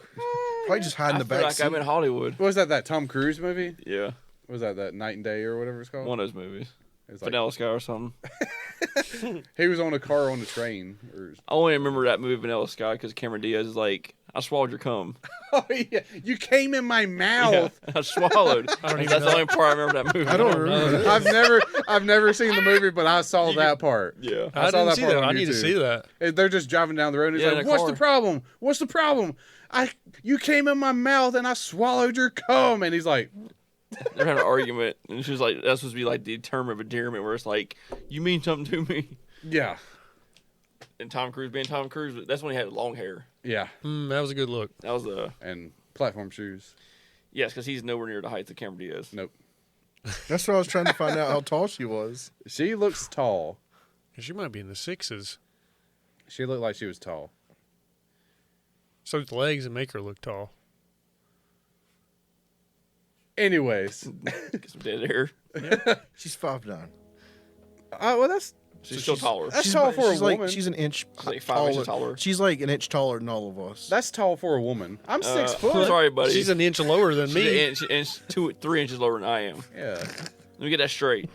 Probably just hide in
I
the
feel
back
like
seat.
I'm in Hollywood.
What was that Tom Cruise movie?
Yeah.
What was that Night and Day or whatever it's called?
One of those movies.
It's like,
Vanilla Sky or something.
he was on a car on the train. Or...
I only remember that movie Vanilla Sky because Cameron Diaz is like, I swallowed your cum.
Oh yeah, you came in my mouth.
Yeah, I swallowed. That's the only part I remember that movie.
I don't remember. that.
I've never seen the movie, but I saw that part.
Yeah.
I
saw
didn't
that
see
part
that.
on
I need to
YouTube.
see that.
They're just driving down the road. And he's
Yeah,
like,
in a
"What's
car.
the problem? What's the problem? You came in my mouth and I swallowed your cum." And he's like,
They're having an argument, and she's like, that's supposed to be like the term of endearment, where it's like, you mean something to me.
"Yeah,
And Tom Cruise being Tom Cruise, that's when he had long hair.
yeah,"
That was a good look.
That was
and platform shoes.
yes, because he's nowhere near the height of Cameron Diaz.
Nope.
That's what I was trying to find out how tall she was.
She looks tall.
She might be in the 6s.
She looked like she was tall.
So the legs that make her look tall.
Anyways,
Get some dead hair.
She's 5'9".
well, that's
She's still taller.
That's tall for a
she's like,
woman.
She's an inch
like 5 inches taller.
She's like an inch taller than all of us.
That's tall for a woman. I'm 6 foot.
Sorry, buddy.
She's an inch lower than
She's
me.
an inch, 3 inches lower than I am.
Yeah.
Let me get that straight.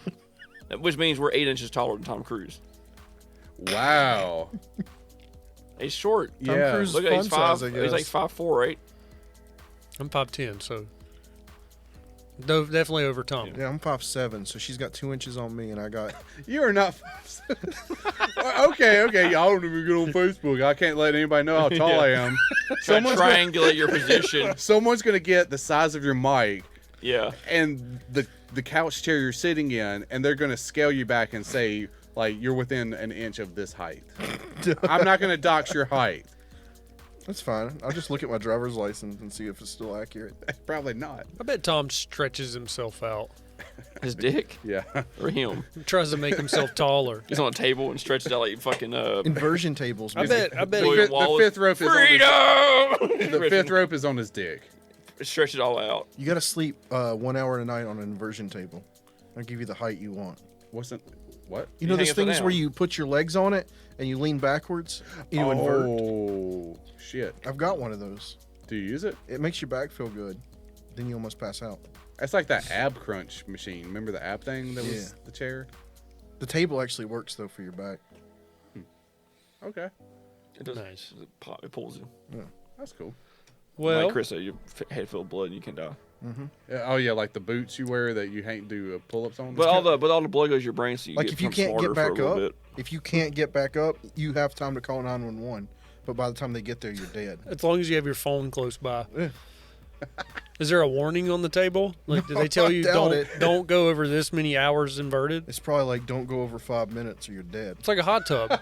Which means we're 8 inches taller than Tom Cruise.
Wow.
He's short.
Tom
Yeah.
Cruise is
Look at
fun
he's 5.
size, I
He's like
guess.
5'4", right?
I'm 5'10", so definitely over Tom.
Yeah, I'm 5'7", so she's got 2 inches on me, and I got.
You are not. Okay. Y'all don't even get on Facebook. I can't let anybody know how tall
Yeah.
I am.
Try to triangulate your position.
Someone's gonna get the size of your mic
Yeah.
and the couch chair you're sitting in, and they're gonna scale you back and say like you're within an inch of this height. I'm not gonna dox your height.
That's fine. I'll just look at my driver's license and see if it's still accurate.
Probably not.
I bet Tom stretches himself out.
His dick?
Yeah.
Or him?
He tries to make himself taller.
He's on a table and stretches out like fucking
Inversion tables.
I
man.
bet
The,
William
the
Wallace.
fifth rope is
Freedom!
on the fifth rope is on his dick.
Stretch it all out.
You got to sleep 1 hour a night on an inversion table. I'll give you the height you want.
What's it? What?
You know
hang
those
upside
things where
down.
you put your legs on it and you lean backwards? You invert.
Oh, shit.
I've got one of those.
Do you use it?
It makes your back feel good. Then you almost pass out.
That's like that ab crunch machine. Remember the ab thing that was the chair?
The table actually works though for your back.
Okay.
It does.
Nice.
It pulls you.
That's cool.
Well,
Like Chris said, your head full of blood and you can die.
Yeah, oh, yeah, like the boots you wear that you can't do pull-ups on?
But all the blood goes to your brain, so you
Like
get
if you
become
can't get
smarter
back
for a little
up,
bit.
if you can't get back up, you have time to call 911. But by the time they get there, you're dead.
as long as you have your phone close by.
Yeah.
Is there a warning on the table? Like, do they tell you
doubt it.
don't go over this many hours inverted?
It's probably like don't go over 5 minutes or you're dead.
It's like a hot tub.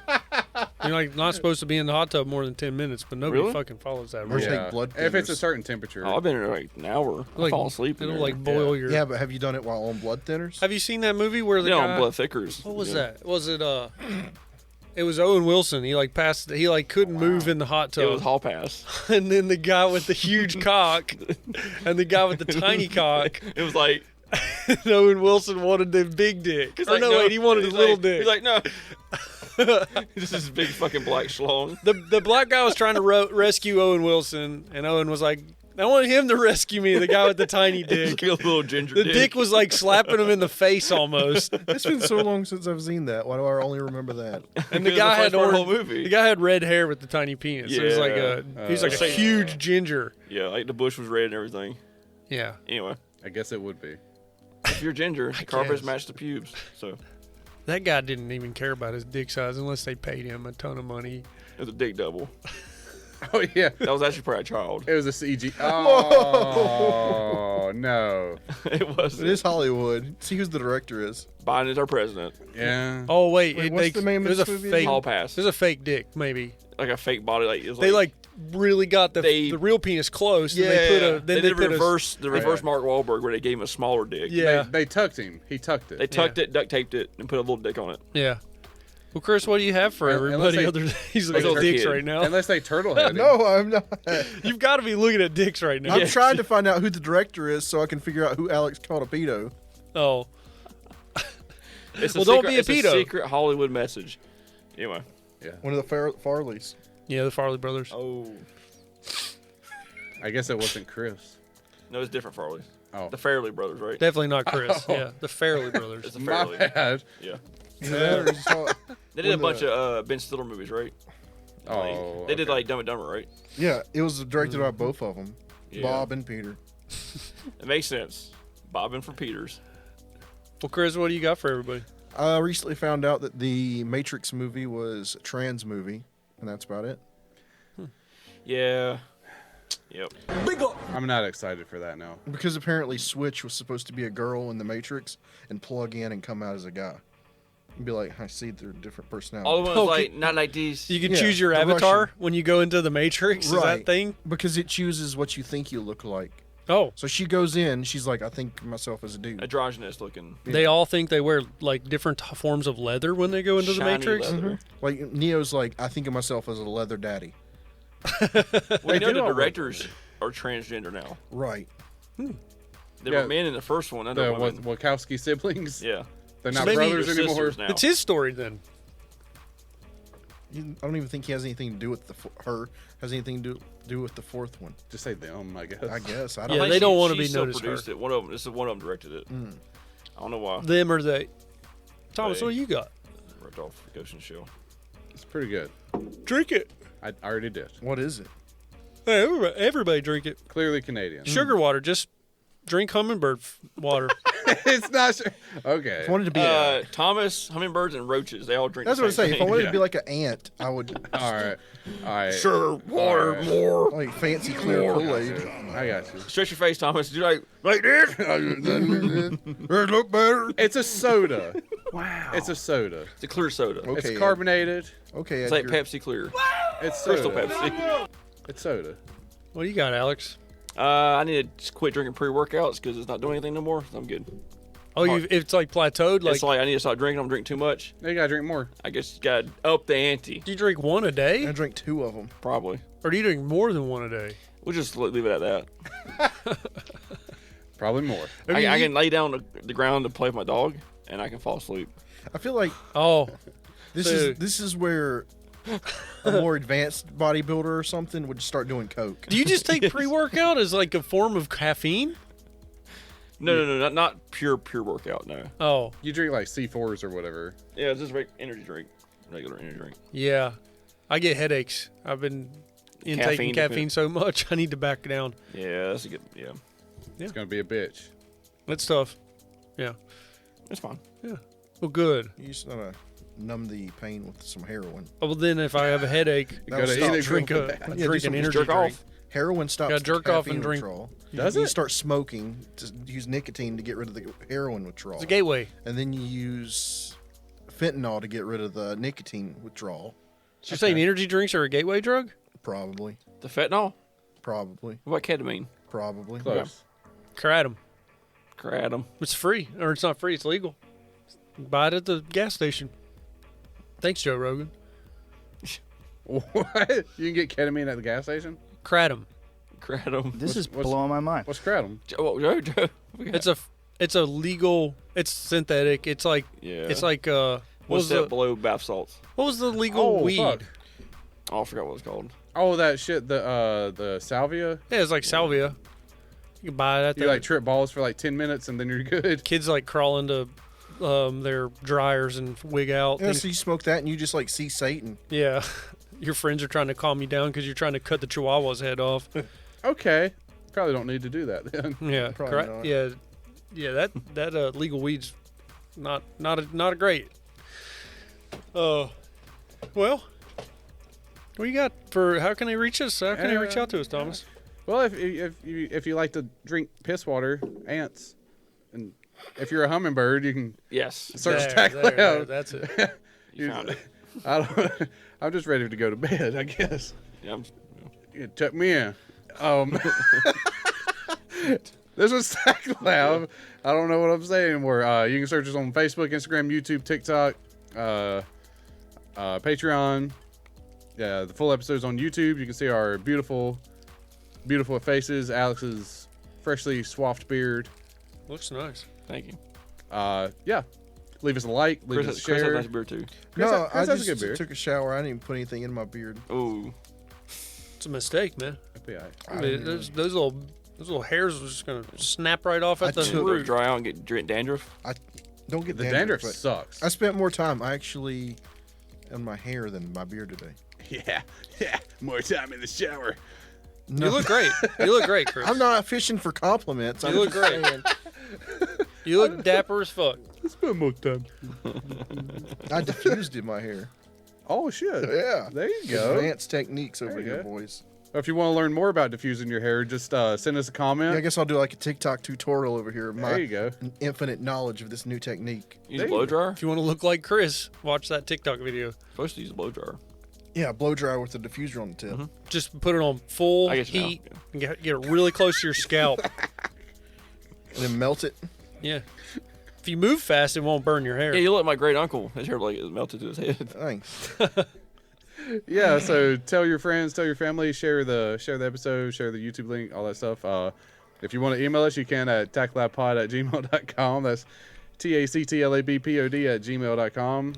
You're like not supposed to be in the hot tub more than 10 minutes, but nobody
Really?
fucking follows that
Or
rule.
take blood
If it's a
thinners.
certain temperature.
Oh, I've been in there like an hour. I
Like,
fall asleep. in
It'll
there.
like boil your.
Yeah, but have you done it while on blood thinners?
Have you seen that movie where the
Yeah,
guy?
on blood thickers.
What was
Yeah.
that? Was it It was Owen Wilson. He like passed. He like couldn't move in the hot tub.
It was hall pass.
And then the guy with the huge cock, and the guy with the tiny cock.
It was like
And Owen Wilson wanted the big dick.
he's
Or
like,
no, wait, he wanted
he's
the little
like-
dick.
He's like, no. This is big fucking black schlong.
The black guy was trying to rescue Owen Wilson, and Owen was like, I want him to rescue me, the guy with the tiny dick.
A little ginger
The
dick.
dick was like slapping him in the face almost.
It's been so long since I've seen that. Why do I only remember that?
And the
It was
guy
the
had
first part of the
orange,
whole movie.
the guy had red hair with the tiny penis. So he was like
Yeah.
he was like a huge ginger.
Yeah, like the bush was red and everything.
Yeah.
Anyway,
I guess it would be.
if you're ginger, carpets
guess.
match the pubes. So
That guy didn't even care about his dick size unless they paid him a ton of money.
it was a dick double.
Oh, yeah.
That was actually probably a child.
It was a CG. Oh, no.
It was.
It is Hollywood. See who the director is.
Biden is our president.
Yeah.
Oh wait,
Wait, what's the name
it
of
was
this
a
movie
fake.
again?
Hall pass.
It was a fake dick, maybe.
Like a fake body. Like it was
They like really got the real penis close. And they put a
they
then
did
put
reverse
a,
Mark Wahlberg where they gave him a smaller dick.
Yeah,
They tucked him. He tucked it.
They tucked it, duct taped it, and put a little dick on it.
yeah. Well, Chris, what do you have for
Unless
everybody
they-
other He's looking
Little
at dicks
kid.
right now.
Unless they turtle headed.
No, I'm not.
You've got to be looking at dicks right now.
I'm trying to find out who the director is so I can figure out who Alex called a pedo.
Oh,
It's
Well, don't be a
it's
pedo.
secret Hollywood message. Anyway.
One of the Farleys.
yeah, the Farley brothers.
Oh
I guess it wasn't Chris.
no, it's different Farley's.
Oh.
The Fairley brothers, right?
Definitely not Chris. Yeah, the Fairley brothers.
It's the
My
Fairley.
bad.
Yeah.
They
They did a bunch of Ben Stiller movies, right?
Oh.
They did
okay.
like Dumb and Dumber, right?
Yeah, it was directed by both of them,
Yeah.
Bob and Peter.
It makes sense. Bobbing for Peters.
Well, Chris, what do you got for everybody?
I recently found out that the Matrix movie was a trans movie, and that's about it.
Yeah. Yep.
I'm not excited for that now.
Because apparently Switch was supposed to be a girl in the Matrix and plug in and come out as a guy. And be like, I see they're different personalities.
All the ones
Okay.
like not like these.
You can
Yeah,
choose your
the
avatar
Russian.
when you go into the Matrix. Is that
Right.
thing?
Because it chooses what you think you look like.
Oh,
So she goes in, she's like, I think myself as a dude.
Androgynous looking.
they all think they wear like different forms of leather when they go into the
Shiny
Matrix.
leather.
Like Neo's like, I think of myself as a leather daddy.
Well, you
They
know
do all
the
look
directors are transgender now.
Right.
There
Yeah.
were men in the first one. I
The
know women.
Wachowski siblings?
Yeah.
They're not
maybe
brothers
They're
anymore.
sisters now.
It's his story then.
I don't even think he has anything to do with her. Has anything to do with the fourth one.
Just say them, I guess.
I guess. I
Yeah,
don't
I think
they don't
she-
wanna
she
be
still
known as
produced
her.
it. One of them. This is one of them directed it. I don't know why.
Them or they. Thomas,
They.
what you got?
Ripped off Ghost in the Shell.
It's pretty good.
Drink it.
I already did.
What is it?
Hey, everybody drink it.
Clearly Canadian.
Sugar water. Just drink hummingbird water.
It's not sure. Okay.
If I wanted to be
Thomas, hummingbirds, and roaches. They all drink.
that's
the
what I
same
say. If I
thing.
wanted to be like an ant, I would
All right. All right.
Sure, water,
Alright.
more.
like fancy clear Kool-Aid.
I got you.
Stretch your face, Thomas. Do like this.
It look better.
It's a soda. Wow. It's a soda.
It's a clear soda.
Okay,
It's
Ed.
carbonated.
Okay,
It's like Pepsi Clear.
It's soda.
Crystal Pepsi.
It's soda.
What do you got, Alex?
I need to just quit drinking pre-workouts because it's not doing anything no more. So I'm good.
Oh, it's like plateaued. Like,
It's like I need to stop drinking. I'm drinking too much.
You gotta drink more.
I guess you got to up the ante.
do you drink one a day,
I drank 2 of them.
Probably.
or do you drink more than one a day?
We'll just leave it at that.
Probably more.
I can lay down on the ground to play with my dog. and I can fall asleep.
I feel like
Oh,
this is where a more advanced bodybuilder or something would start doing coke.
do you just take pre-workout as like a form of caffeine?
No, not pure workout. No.
Oh,
You drink like C4s or whatever.
Yeah, it's just energy drink, regular energy drink.
yeah. I get headaches. I've been intaking caffeine so much, I need to back down.
Yeah, that's a good. Yeah,
It's gonna be a bitch.
That's tough. Yeah.
it's fine.
Yeah. Well, good.
You just gotta numb the pain with some heroin.
Oh, well, then if I have a headache,
That'll
gotta
stop
either
drink
go
a
bad.
Yeah,
drink
do
an
some
energy
jerk
drink.
off.
Heroin stops
Gotta jerk
the
off and
caffeine
drink.
withdrawal.
Does
You
it?
start smoking to use nicotine to get rid of the heroin withdrawal.
It's a gateway.
And then you use fentanyl to get rid of the nicotine withdrawal.
So you're saying energy drinks are a gateway drug?
Probably.
The fentanyl.
Probably.
What about ketamine?
Probably.
Close.
Kratom.
Kratom.
It's free, or it's not free. It's legal. Buy it at the gas station. Thanks, Joe Rogan.
What? You can get ketamine at the gas station?
Kratom.
Kratom.
This is
what's-
blowing my mind.
What's kratom?
Joe.
It's a legal. It's synthetic. It's like
Yeah.
It's like what
One
was
step
the
below bath salts.
what was the legal
Oh,
weed?
fuck.
Oh, I forgot what it's called.
Oh, that shit. The salvia.
Yeah, it's like salvia. You can buy it at
You
the
like trip balls for like 10 minutes and then you're good.
kids like crawl into their dryers and wig out.
Yeah,
Things-
so you smoke that and you just like see Satan.
yeah. Your friends are trying to calm you down because you're trying to cut the chihuahua's head off.
Okay. Probably don't need to do that then.
Yeah,
Probably not.
Yeah. That legal weed's not a great. Well, what you got for? How can they reach us? How can they reach out to us, Thomas?
Well, if you like to drink piss water, ants, and if you're a hummingbird, you can
Yes.
search
There,
TACT
there,
Lab.
that's it.
You found it.
I'm just ready to go to bed, I guess.
Yeah.
You tuck me in. This was TACT Lab. I don't know what I'm saying anymore. You can search us on Facebook, Instagram, YouTube, TikTok, Patreon. Yeah, the full episode's on YouTube. You can see our beautiful faces. Alex's freshly swaffed beard.
Looks nice.
Thank you.
Yeah. Leave us a like. Leave us a
Chris has a
share.
nice beer too.
Chris
No, I
has a
just
good beard.
took a shower. I didn't even put anything in my beard.
Ooh.
It's a mistake, man.
FBI.
I mean, those little hairs are just gonna snap right off at the
took-
root.
Dry out and get dandruff.
Don't get
The
dandruff.
dandruff
but
sucks.
I spent more time actually on my hair than my beard today.
Yeah. More time in the shower.
You look great. You look great, Chris.
I'm not fishing for compliments.
You
I'm
look
just
great.
saying,
You look dapper as fuck.
Spend more time.
I diffused in my hair.
Oh shit.
Yeah.
There you go.
Advanced techniques over
There you
here,
go.
boys.
If you want to learn more about diffusing your hair, just send us a comment.
Yeah, I guess I'll do like a TikTok tutorial over here.
There you go.
Infinite knowledge of this new technique.
Use
There
a
you
blow
go.
dryer.
If you want to look like Chris, watch that TikTok video.
Supposed to use a blow dryer.
Yeah, blow dryer with the diffuser on the tip.
Just put it on full
I get you now,
heat
yeah.
and get it really close to your scalp.
And then melt it.
Yeah. If you move fast, it won't burn your hair.
Yeah, you look like my great uncle. His hair like it melted to his head.
Thanks.
Yeah, so tell your friends, tell your family, share the episode, share the YouTube link, all that stuff. If you want to email us, you can at tactlabpod@gmail.com. That's TACTLABPOD@gmail.com.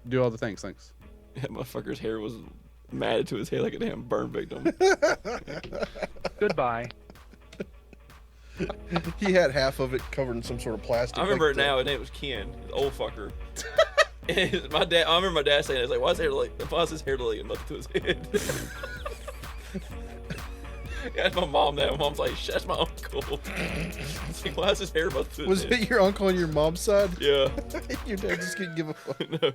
Do all the things. Thanks.
That motherfucker's hair was matted to his head like a damn burn victim.
Goodbye.
He had half of it covered in some sort of plastic.
I remember
like
it now. His name was Ken, the old fucker. And my dad. I remember my dad saying, "It's like, why is his hair like melted to his head?" Yeah, that's my mom. That my mom's like, "That's my uncle." It's like, why is his hair melted to his
Was
head?
it your uncle on your mom's side?
Yeah.
Your dad just couldn't give a fuck.
No.